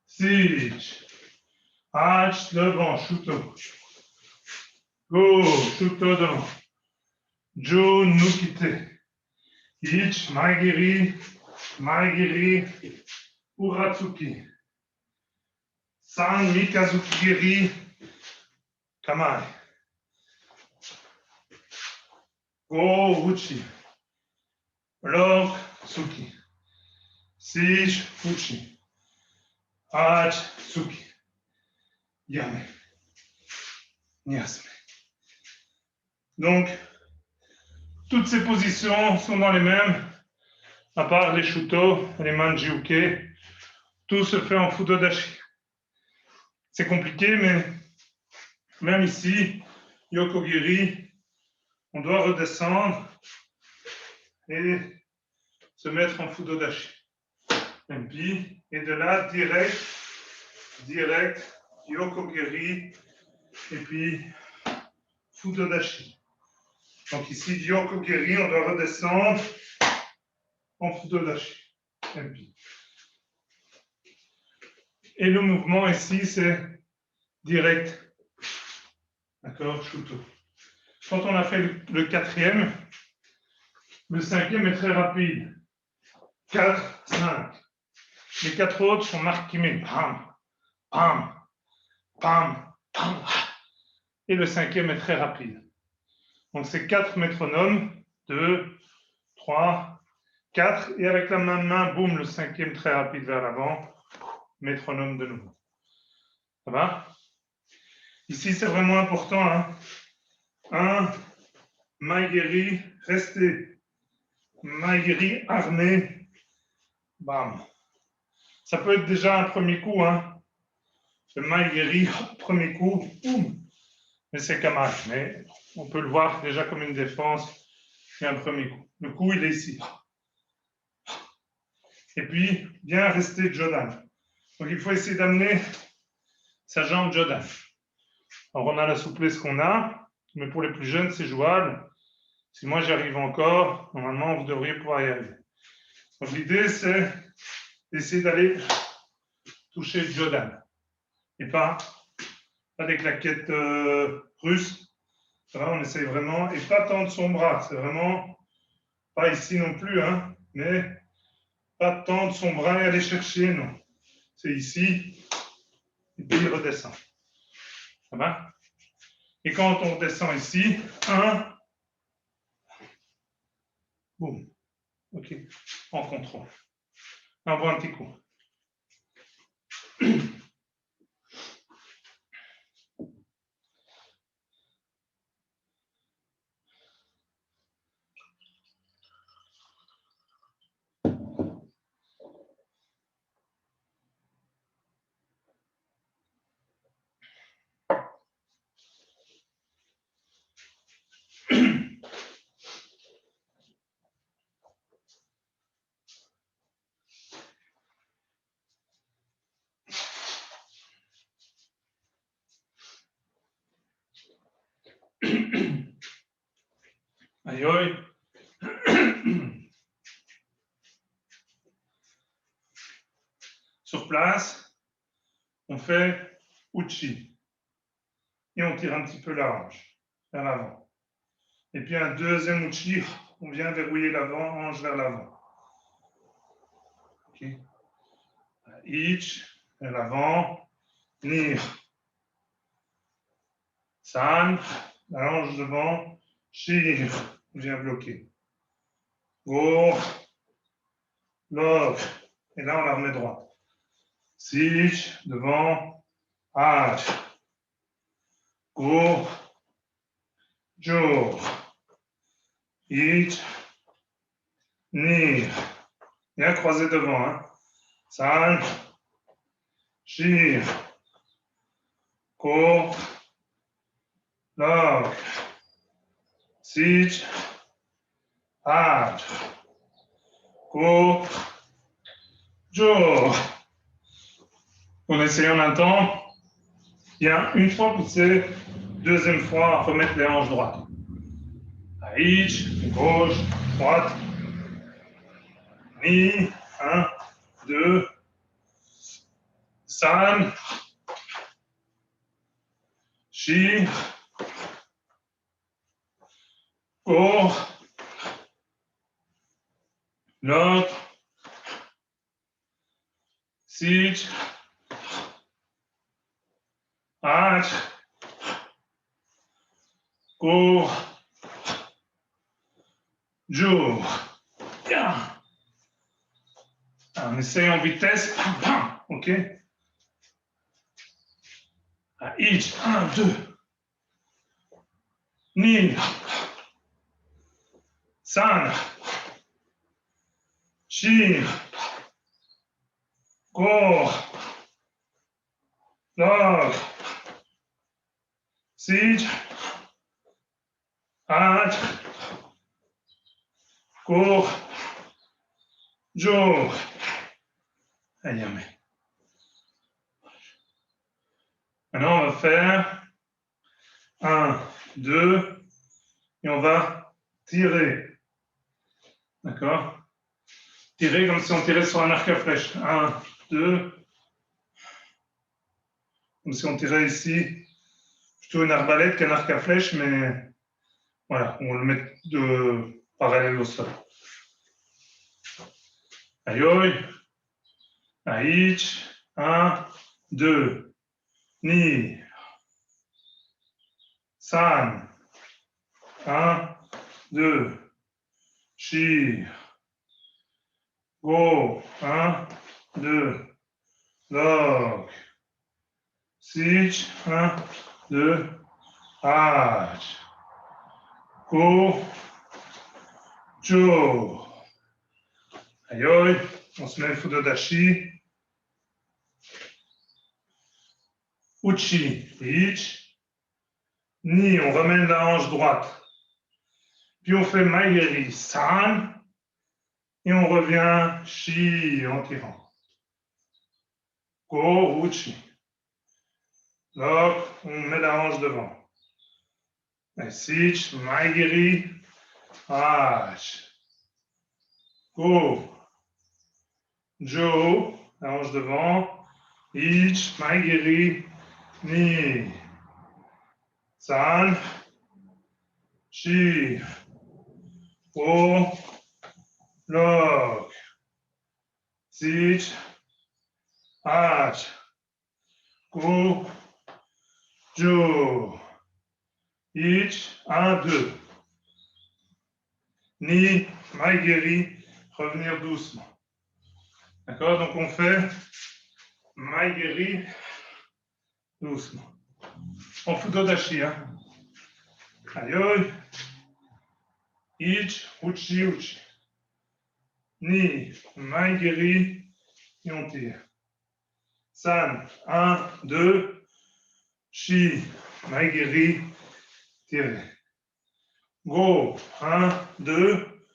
Sich. H. Devant. Shuto. Go. Shuto devant. Jo. Nukite. Ich. Maigiri. Uratsuki. San. Mikazuki Geri. Kamae. Go. Uchi. Lock. Tsuki. Sich. Uchi. H. Tsuki. Yame. Nyasme. Donc, toutes ces positions sont dans les mêmes, à part les shuto, les manjiuke. Tout se fait en fudodashi. C'est compliqué, mais même ici, Yokogiri, on doit redescendre et se mettre en fudodashi. MP, et de là, direct, Yokogiri, et puis fudodashi. Donc ici, Yokogiri, on doit redescendre en fudodashi. MP. Et le mouvement ici, c'est direct. D'accord, shuto. Quand on a fait le quatrième, le cinquième est très rapide. 4, 5. Les 4 autres sont marqués. Pam, pam, pam, pam. Et le cinquième est très rapide. Donc c'est 4 métronomes. 2, 3, 4. Et avec la même main, boum, le cinquième très rapide vers l'avant. Métronome de nouveau. Ça va? Ici, c'est vraiment important. Hein? 1, Maigiri, restez. Maigiri, armé. Bam. Ça peut être déjà un premier coup. Hein? Le Maigiri, premier coup. Boum. Mais c'est Kamal. Mais on peut le voir déjà comme une défense et un premier coup. Le coup, il est ici. Et puis, bien rester Jordan. Donc, il faut essayer d'amener sa jambe Jordan. Alors, on a la souplesse qu'on a, mais pour les plus jeunes, c'est jouable. Si moi, j'y arrive encore, normalement, vous devriez pouvoir y arriver. Donc, l'idée, c'est d'essayer d'aller toucher Jordan. Et pas des claquettes russes. On essaye vraiment, et pas tendre son bras. C'est vraiment pas ici non plus, hein, mais pas tendre son bras et aller chercher, non. C'est ici, et puis il redescend. Ça va? Et quand on redescend ici, un, boum. OK, en contrôle. Envoie un petit coup. Aïe, aïe. Sur place, on fait Uchi. Et on tire un petit peu la hanche vers l'avant. Et puis un deuxième Uchi, on vient verrouiller l'avant, hanche vers l'avant. OK. Ich, vers l'avant. Nir. San, la hanche devant. Shir, on vient bloquer. Go. Log. Et là, on la remet droite. Sich, devant. H. Go. Jo. Ich. Nir. Bien croisé devant. Hein. San. Shir. Go. Log. Sich. H. Go. Jo. On essaye en un temps. Il y a une fois poussé, deuxième fois, remettre les hanches droites. Aïch, gauche, droite. Mi, 1, 2. San. Shi. Go. Log. Sich. H. Go. Jo. Bien. On essaye en vitesse. OK. Each. 1, 2. Ni. San. Shi. Go. Log. Siege. H. Go. Jo. Allez, maintenant, on va faire 1, 2, et on va tirer. D'accord? Tirer comme si on tirait sur un arc à flèche. 1, 2. Comme si on tirait ici, plutôt une arbalète qu'un arc à flèche, mais voilà, on le met de parallèle au sol. Aïe, aïch, 1, 2, ni, san, 1, 2, shi, go, 1, 2, log, sich, 1, 2, h, go, jo. Aïe, on se met le Fudodashi. Uchi, ich, Ni, on ramène la hanche droite. Puis on fait Maigeri, San. Et on revient Shi en tirant. Go, Uchi. Lock, on met la hanche devant. Et Sich, Maigeri, H. Go. Jo, la hanche devant. Ich, Maigeri, Ni. San. Shi. Go. Lock. Sich. H. Go. Jo. Ich. 1, 2. Ni. Maigeri. Revenir doucement. D'accord? Donc on fait Maigeri doucement. En Fudodashi. Hein? Ayoi. Ich. Uchi. Uchi. Ni. Maigeri. Et on tire. San. 1, 2. Shi. Maigeri. Tirez. Go. 1, 2.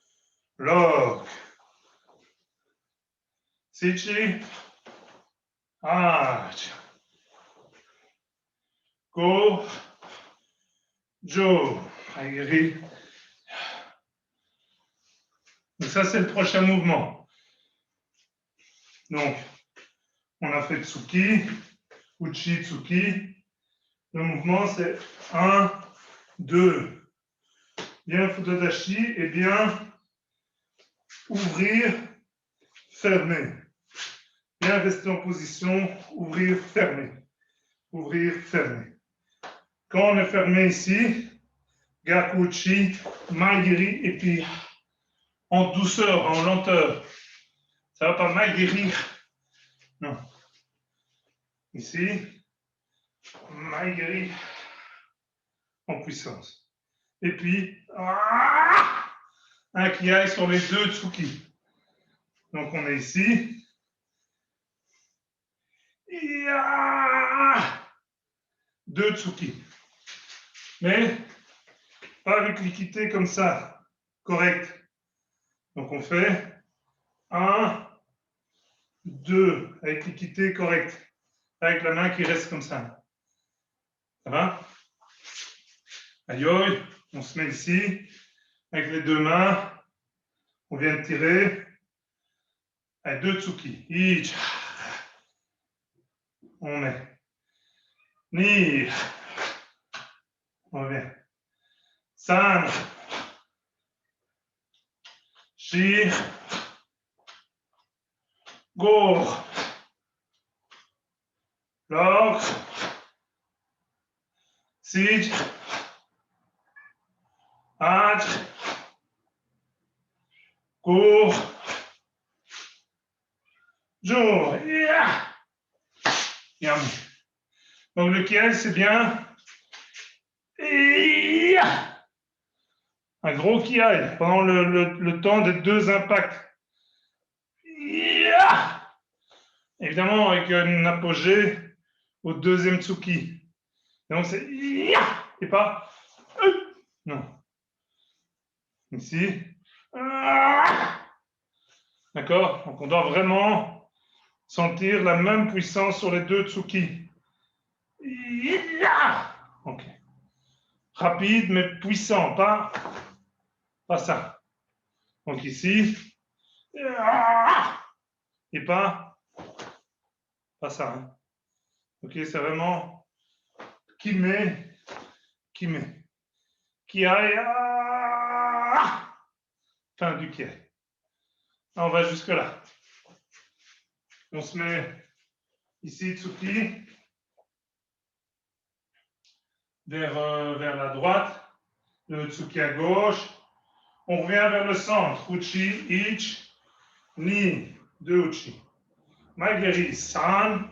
Lock. Sichi. H. Go. Jo. Maigeri. Donc ça, c'est le prochain mouvement. Donc, on a fait Tsuki, Uchi, Tsuki. Le mouvement, c'est 1, 2. Bien Fudodashi et bien ouvrir, fermer. Bien rester en position, ouvrir, fermer. Ouvrir, fermer. Quand on est fermé ici, Gakuchi, Maigeri, et puis en douceur, en lenteur. Ça ne va pas Maigeri. Non. Ici, Maigeri en puissance. Et puis, un qui aille sur les deux Tsuki. Donc on est ici. Deux Tsuki. Mais pas avec l'équité comme ça. Correct. Donc on fait 1, 2 avec l'équité correcte. Avec la main qui reste comme ça. Ça va? Aïe, on se met ici. Avec les deux mains. On vient de tirer. Avec deux Tsuki. Ich. On met. Ni. On revient. San. Shi. Go. Lock. Sich. H. Go. Jo. Yum. Donc le kiel, c'est bien. Un gros kiel pendant le temps des deux impacts. Évidemment, avec une apogée au deuxième Tsuki. Donc c'est et pas non. Ici. D'accord? Donc on doit vraiment sentir la même puissance sur les deux Tsuki. Ok. Rapide mais puissant, pas ça. Donc ici. Et pas ça. Hein. Ok, c'est vraiment Kime. Qui aille. Fin du kiai. On va jusque là. On se met ici, Tsuki, vers la droite, le Tsuki à gauche. On revient vers le centre. Uchi, Ich, Ni, deux Uchi. Maigeri, San,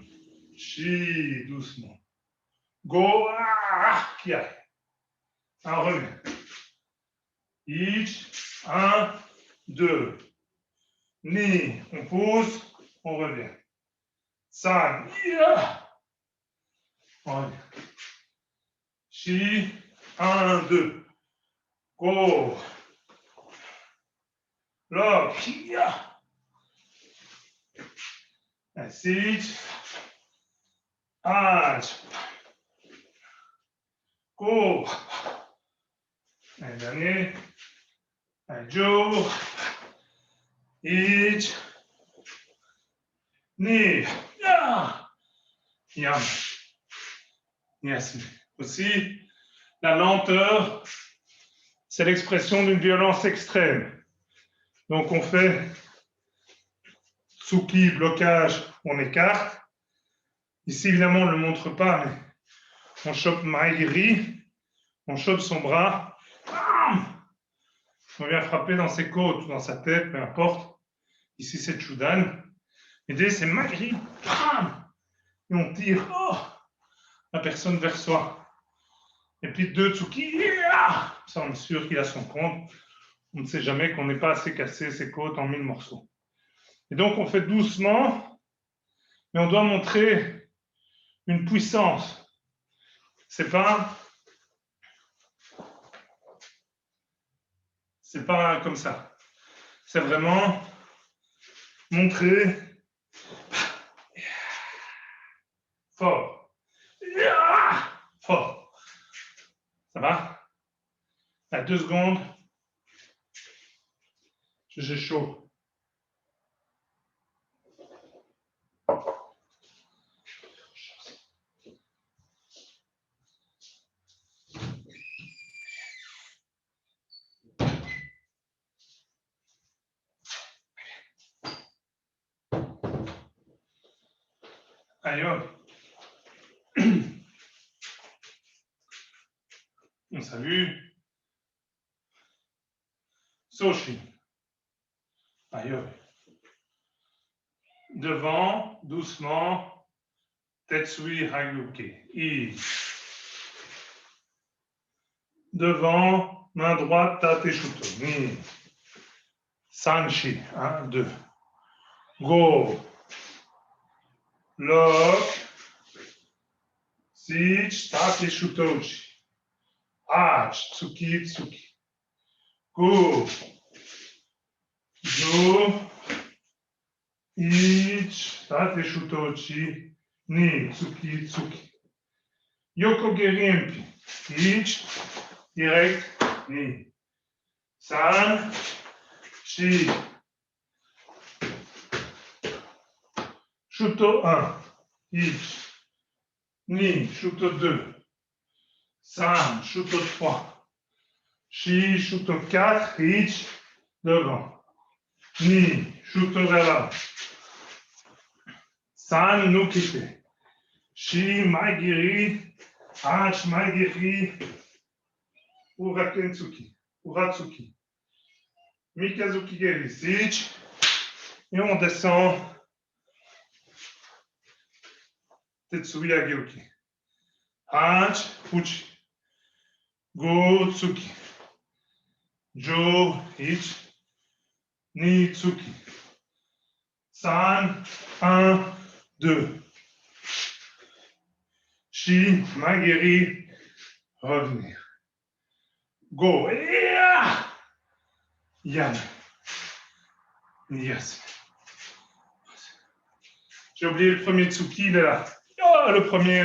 Shi, doucement. Go, Kiai. On revient. Ich, 1, 2. Ni, on pousse, on revient. San, on revient. Shi, 1, 2. Go. Lock. Yeah. Sit. Arch. Go. Un dernier. Un Joe. Each. Knee. Yeah. Yam. Yes. Aussi, la lenteur, c'est l'expression d'une violence extrême. Donc, on fait Tsuki, blocage, on écarte. Ici, évidemment, on ne le montre pas, mais on chope Maïri, on chope son bras. On vient frapper dans ses côtes ou dans sa tête, peu importe. Ici, c'est Chudan. L'idée, c'est Maïri. Et on tire la personne vers soi. Et puis 2 Tsuki. Ça, on est sûr qu'il a son compte. On ne sait jamais qu'on n'ait pas assez cassé ses côtes en 1000 morceaux. Et donc, on fait doucement, mais on doit montrer une puissance. C'est pas comme ça. C'est vraiment montrer fort. Fort. Ça va? À 2 secondes, j'ai chaud. Allez, hop. On salue. Soshi. Allez, hop. Devant, doucement. Tetsui Hagyuke. Devant, main droite, tate shuto. Ni. Sanshi. 1, 2. Go. Lock. Sich, tate shutochi. Arch, tsuki, tsuki. Go. Jo. Ich, tate shutochi. Ni, tsuki, tsuki. Yoko gerimpi. Ich, direct, ni. San, shi. Shuto 1. Ich. Ni, shuto 2. San, shuto 3. Shi, shuto 4. Ich, devant. Ni, shuto vers là. San, nukite. Shi, maigiri. H, maigiri. Urakentsuki. Uratsuki. Mikazuki geri. Sich. Et on descend. Tetsui Hagyuki. Hanch, Fuchi. Go, Tsuki. Jo, Ich. Ni, Tsuki. San, 1, 2. Shi, Magiri, revenir. Go. Yan. Yes. J'ai oublié le premier Tsuki, il est là. Oh, le premier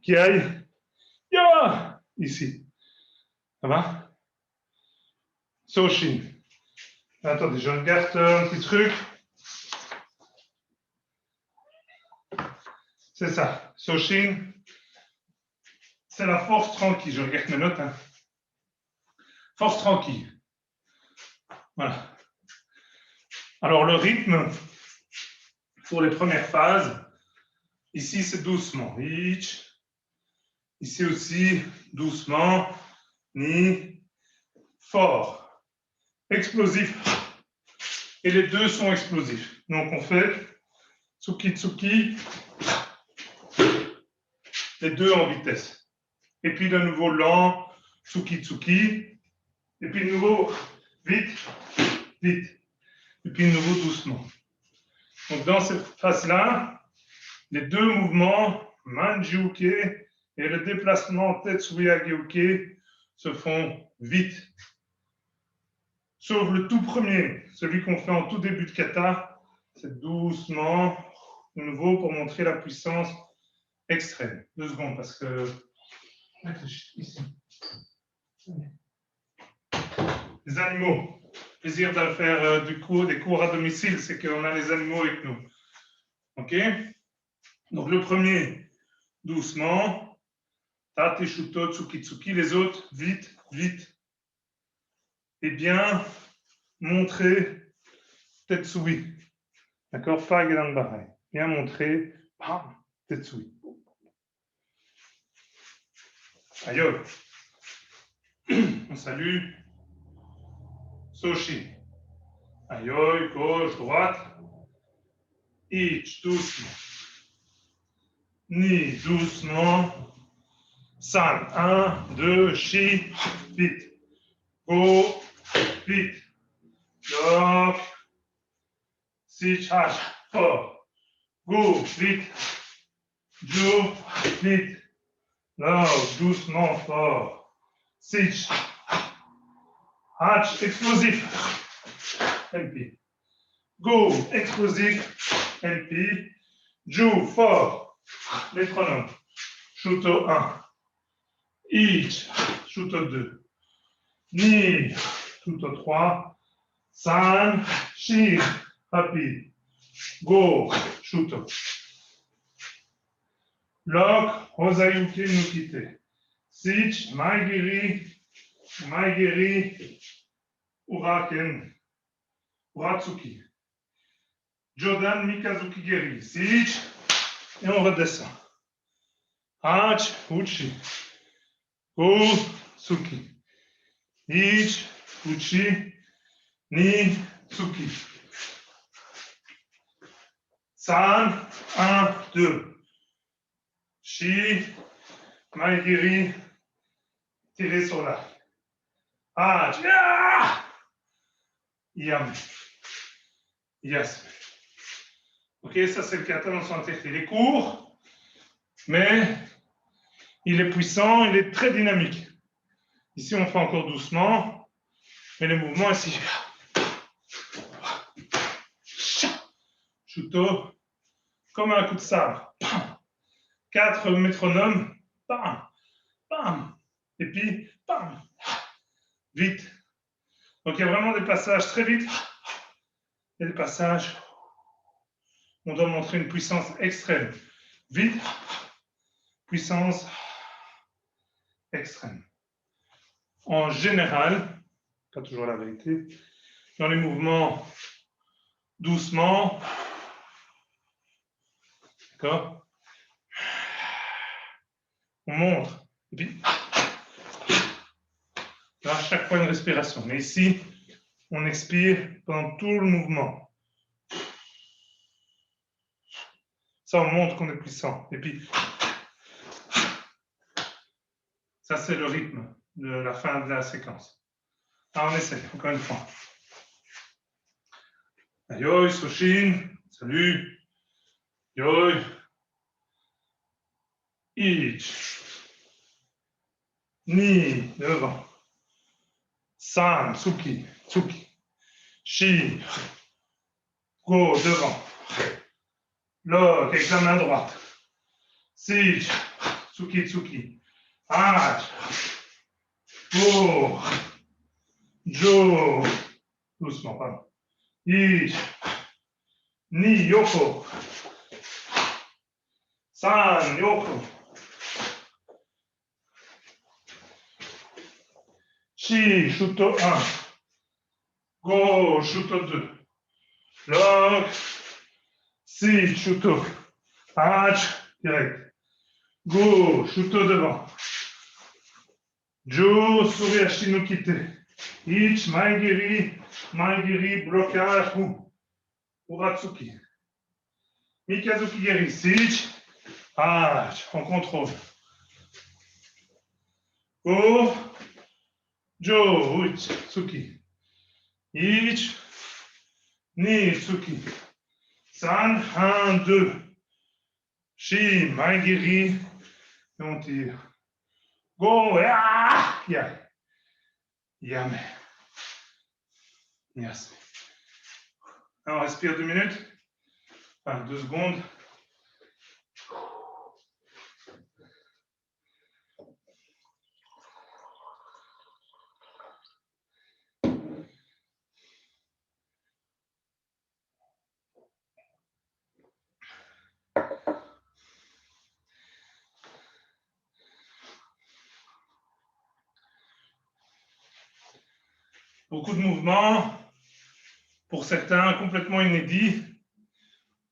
qui aille. Oh, ici. Ça va? Soshi. Attendez, je regarde un petit truc. C'est ça. Soshin. C'est la force tranquille. Je regarde mes notes. Hein. Force tranquille. Voilà. Alors, le rythme pour les premières phases, ici, c'est doucement. Ich. Ici aussi, doucement. Ni. Fort. Explosif. Et les deux sont explosifs. Donc, on fait Tsuki, Tsuki. Les deux en vitesse. Et puis, de nouveau lent. Tsuki, Tsuki. Et puis, de nouveau, vite, vite. Et puis, de nouveau, doucement. Donc, dans cette phase-là, les deux mouvements, Manjuke Et le déplacement Tetsui Hageuke se font vite. Sauf le tout premier, celui qu'on fait en tout début de kata, c'est doucement, de nouveau pour montrer la puissance extrême. 2 secondes parce que... Ici. Les animaux. Plaisir de faire des cours à domicile, c'est qu'on a les animaux avec nous. OK? Donc le premier, doucement. Tate, shuto, tsuki, tsuki. Les autres, vite, vite. Et bien montrer Tetsui. D'accord? Fagedan Bahai. Bien montrer Tetsui. Ayo. On salue. Soshi. Ayo, gauche, droite. Ich, doucement. Ni, doucement. San, 1, 2, shi, vite. Go, vite. Lock. Sich, hash, fort. Go, vite. Jo, vite. Lock, doucement, fort. Sich. Hatch, explosif. MP. Go, explosif. MP. Jo, fort. Métronome. Shuto 1. Ich, Shuto 2. Ni, Shuto 3. San, Shi, rapide. Go, Shuto. Lock, Hosayuki Nukite. Sich, Maigiri, Uraken, Uratsuki. Jodan, Mikazuki Geri. Sich, et on redescend. Hach, Uchi. Go, Tsuki. Ich, Uchi, Ni, Tsuki. San, 1, 2. Shi, Maigiri, tirer sur l'arc. Hach, Yam. Yes. Ok, ça c'est le kata dans son entièreté. Il est court, mais il est puissant, il est très dynamique. Ici, on fait encore doucement, mais les mouvements ici. Shuto, comme un coup de sabre. 4 métronomes. Bam, bam. Et puis, bam. Vite. Donc, il y a vraiment des passages très vite. Et des passages, on doit montrer une puissance extrême. Vite, puissance extrême. En général, pas toujours la vérité, dans les mouvements doucement, d'accord, on montre, et puis à chaque fois une respiration. Mais ici, on expire pendant tout le mouvement. Ça, on montre qu'on est puissant. Et puis, ça, c'est le rythme de la fin de la séquence. Alors, on essaie, encore une fois. Ayo, Soshin, salut. Yo. Ich. Ni, devant. San, Tsuki, Tsuki. Shi. Go, devant. Lock, avec la main droite. Sich. Tsuki, Tsuki. Hach. Go. Jo. Doucement, pardon. Ich. Ni, Yoko. San, Yoko. Shi, Shuto 1. Go, Shuto 2. Lock. Si, Shuto. Hach, direct. Go, Shuto devant. Jo, Suriashi no Kite. Ich, Maigiri, blocage, Uratsuki. Mikazuki Geri, Sich. Hach, on contrôle. Go. Jo, Tsuki. Ich, Ni, Tsuki. San, 1, 2. Shi, Maigiri, Et on tire. Go! Ah! Yeah. Yame. Yes. Alors, on respire 2 minutes. Enfin, 2 secondes. Beaucoup de mouvements, pour certains complètement inédits,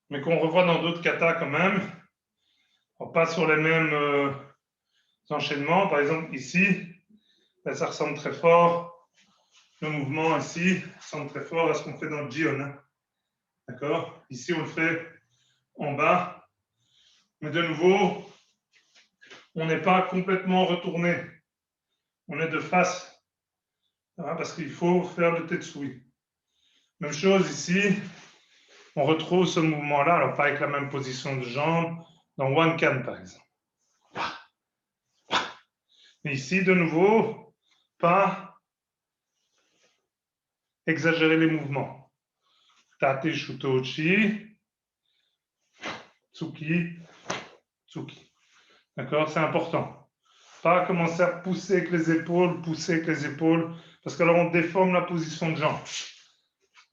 mais qu'on revoit dans d'autres katas quand même. Pas sur les mêmes enchaînements. Par exemple, ici, là, ça ressemble très fort. Le mouvement ici ressemble très fort à ce qu'on fait dans le Jion. D'accord? Ici, on le fait en bas. Mais de nouveau, on n'est pas complètement retourné. On est de face. Parce qu'il faut faire le Tetsui. Même chose ici. On retrouve ce mouvement-là, alors pas avec la même position de jambe, dans One Can par exemple. Mais ici, de nouveau, pas exagérer les mouvements. Tate Shutochi, Tsuki, Tsuki. D'accord? C'est important. Pas commencer à pousser avec les épaules, parce que alors on déforme la position de jambe.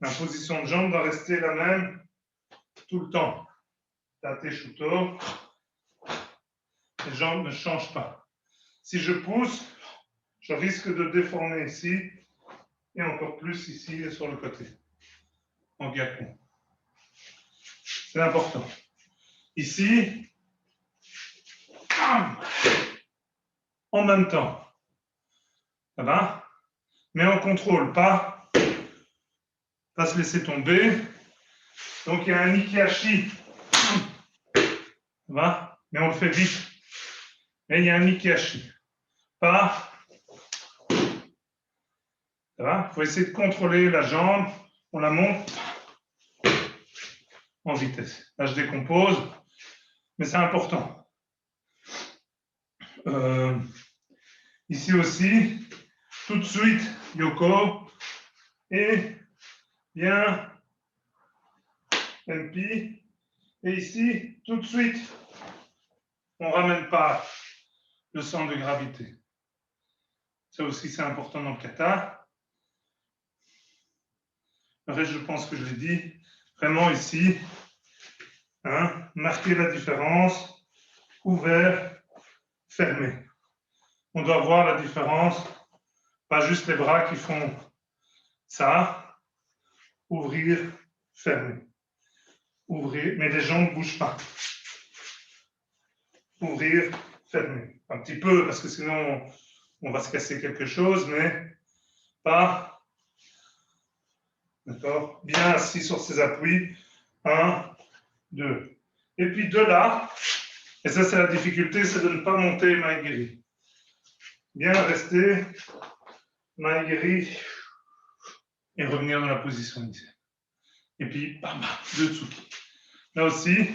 La position de jambe doit rester la même tout le temps. Tate Shuto. Les jambes ne changent pas. Si je pousse, je risque de déformer ici et encore plus ici et sur le côté, en gyaku. C'est important. Ici, en même temps. Ça va? Mais en contrôle, pas se laisser tomber. Donc il y a un ikiashi. Ça va? Mais on le fait vite. Et il y a un ikiashi. Pas. Ça va? Il faut essayer de contrôler la jambe. On la monte en vitesse. Là, je décompose. Mais c'est important. Ici aussi, tout de suite, Yoko. Et bien, MP. Et ici, tout de suite, on ne ramène pas le centre de gravité. Ça aussi, c'est important dans le kata. Le reste, je pense que je l'ai dit. Vraiment ici, marquer la différence, ouvert, fermé. On doit voir la différence, pas juste les bras qui font ça, ouvrir, fermer. Ouvrir, mais les jambes ne bougent pas. Ouvrir, fermer. Un petit peu, parce que sinon, on va se casser quelque chose, mais pas. D'accord? Bien assis sur ses appuis. 1, 2. Et puis de là, et ça c'est la difficulté, c'est de ne pas monter Maigiri. Bien rester Maigiri et revenir dans la position initiale. Et puis, bam, 2 tsuki. Là aussi,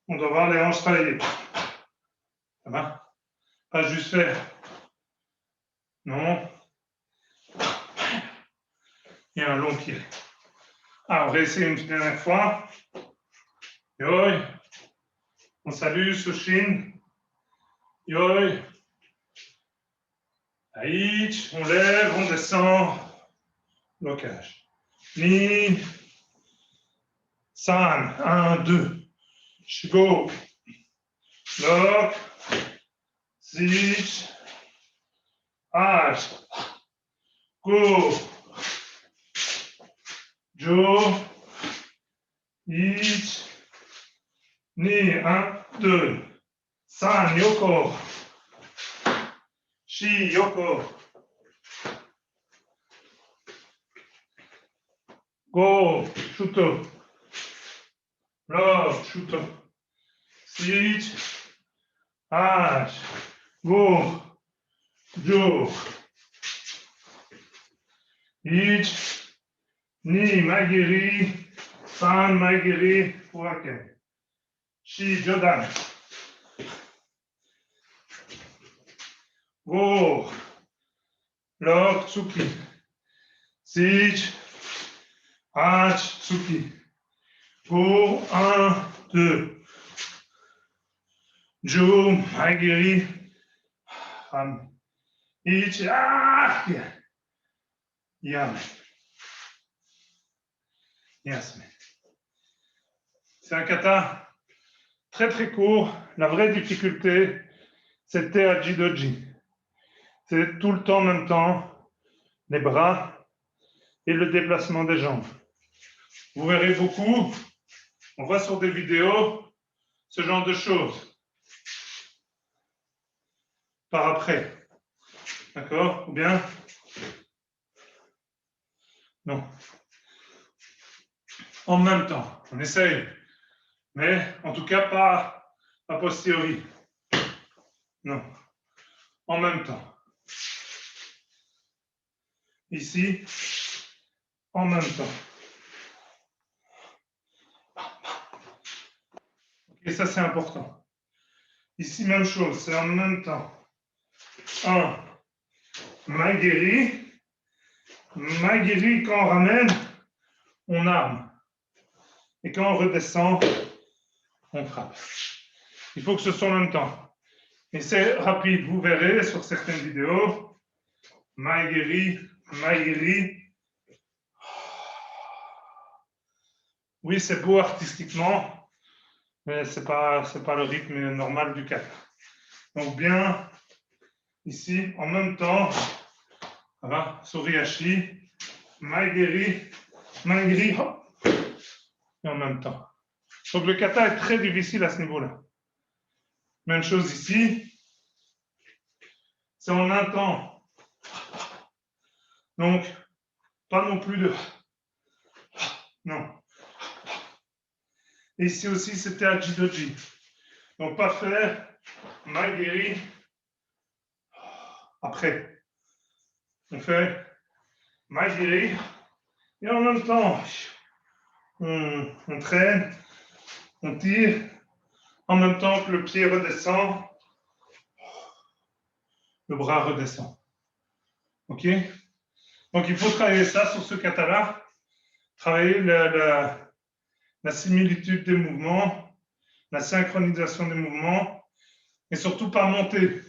on doit voir les hanches travailler. Ça va? Pas juste faire. Non. Il y a un long pied. Ah, on réessaye une dernière fois. Yoi. On salue Sushin. Yoi. Aïch. On lève, on descend. Blocage. Ni. San. 1, 2. Shigo. Bloc. Sich. H. Go. Jo. Ich. Ni. 1, 2. San. Yoko. Shi. Yoko. Go. Shuto. Bloc. Shuto. Sich. H. Go. Jo. Ich. Ni. Maigiri. San. Maigiri. Furaken. Shi. Jodan. Go. Lock, Tsuki. Sich. Hach, Tsuki. Go. 1, 2. Ju, Haigiri. Han. Ich. Ah. Yam. Yasmin. C'est un kata très très court. La vraie difficulté, c'était à Jidoji. C'est tout le temps en même temps, les bras et le déplacement des jambes. Vous verrez beaucoup, on voit sur des vidéos, ce genre de choses. Par après. D'accord? Ou bien? Non. En même temps. On essaye. Mais en tout cas, pas a posteriori. Non. En même temps. Ici, en même temps. Et ça, c'est important. Ici, même chose, c'est en même temps. 1. Maigiri. Maigiri, quand on ramène, on arme. Et quand on redescend, on frappe. Il faut que ce soit en même temps. Et c'est rapide, vous verrez sur certaines vidéos. Maigiri, Maigiri. Oui, c'est beau artistiquement, mais ce n'est pas le rythme normal du kata. Donc bien, ici, en même temps, voilà, Soriashi, Maigiri, Maigiri, hop, et en même temps. Donc le kata est très difficile à ce niveau-là. Même chose ici, c'est en un temps. Donc, pas non plus de... Non. Et ici aussi, c'était à Jidoji. Donc, pas faire Maigiri après. On fait Maigiri et en même temps, on traîne, on tire, en même temps que le pied redescend, le bras redescend. OK? Donc, il faut travailler ça sur ce kata-là, travailler la similitude des mouvements, la synchronisation des mouvements, et surtout pas monter.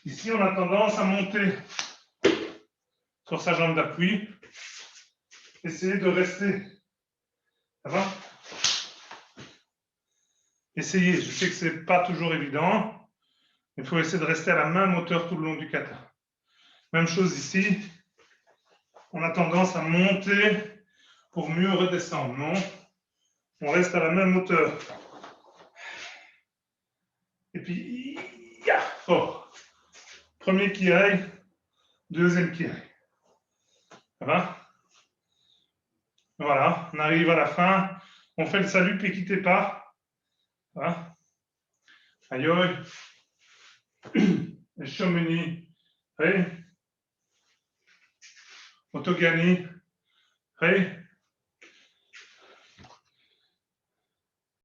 Ici, on a tendance à monter sur sa jambe d'appui. Essayez de rester. Ça va? Essayez. Je sais que ce n'est pas toujours évident. Il faut essayer de rester à la même hauteur tout le long du kata. Même chose ici. On a tendance à monter pour mieux redescendre. Non, on reste à la même hauteur. Et puis, fort. Premier qui aille, deuxième qui aille. Ça va? Voilà, on arrive à la fin. On fait le salut, puis quittez pas. Ça va? Aïe, Shomuni, Otogani,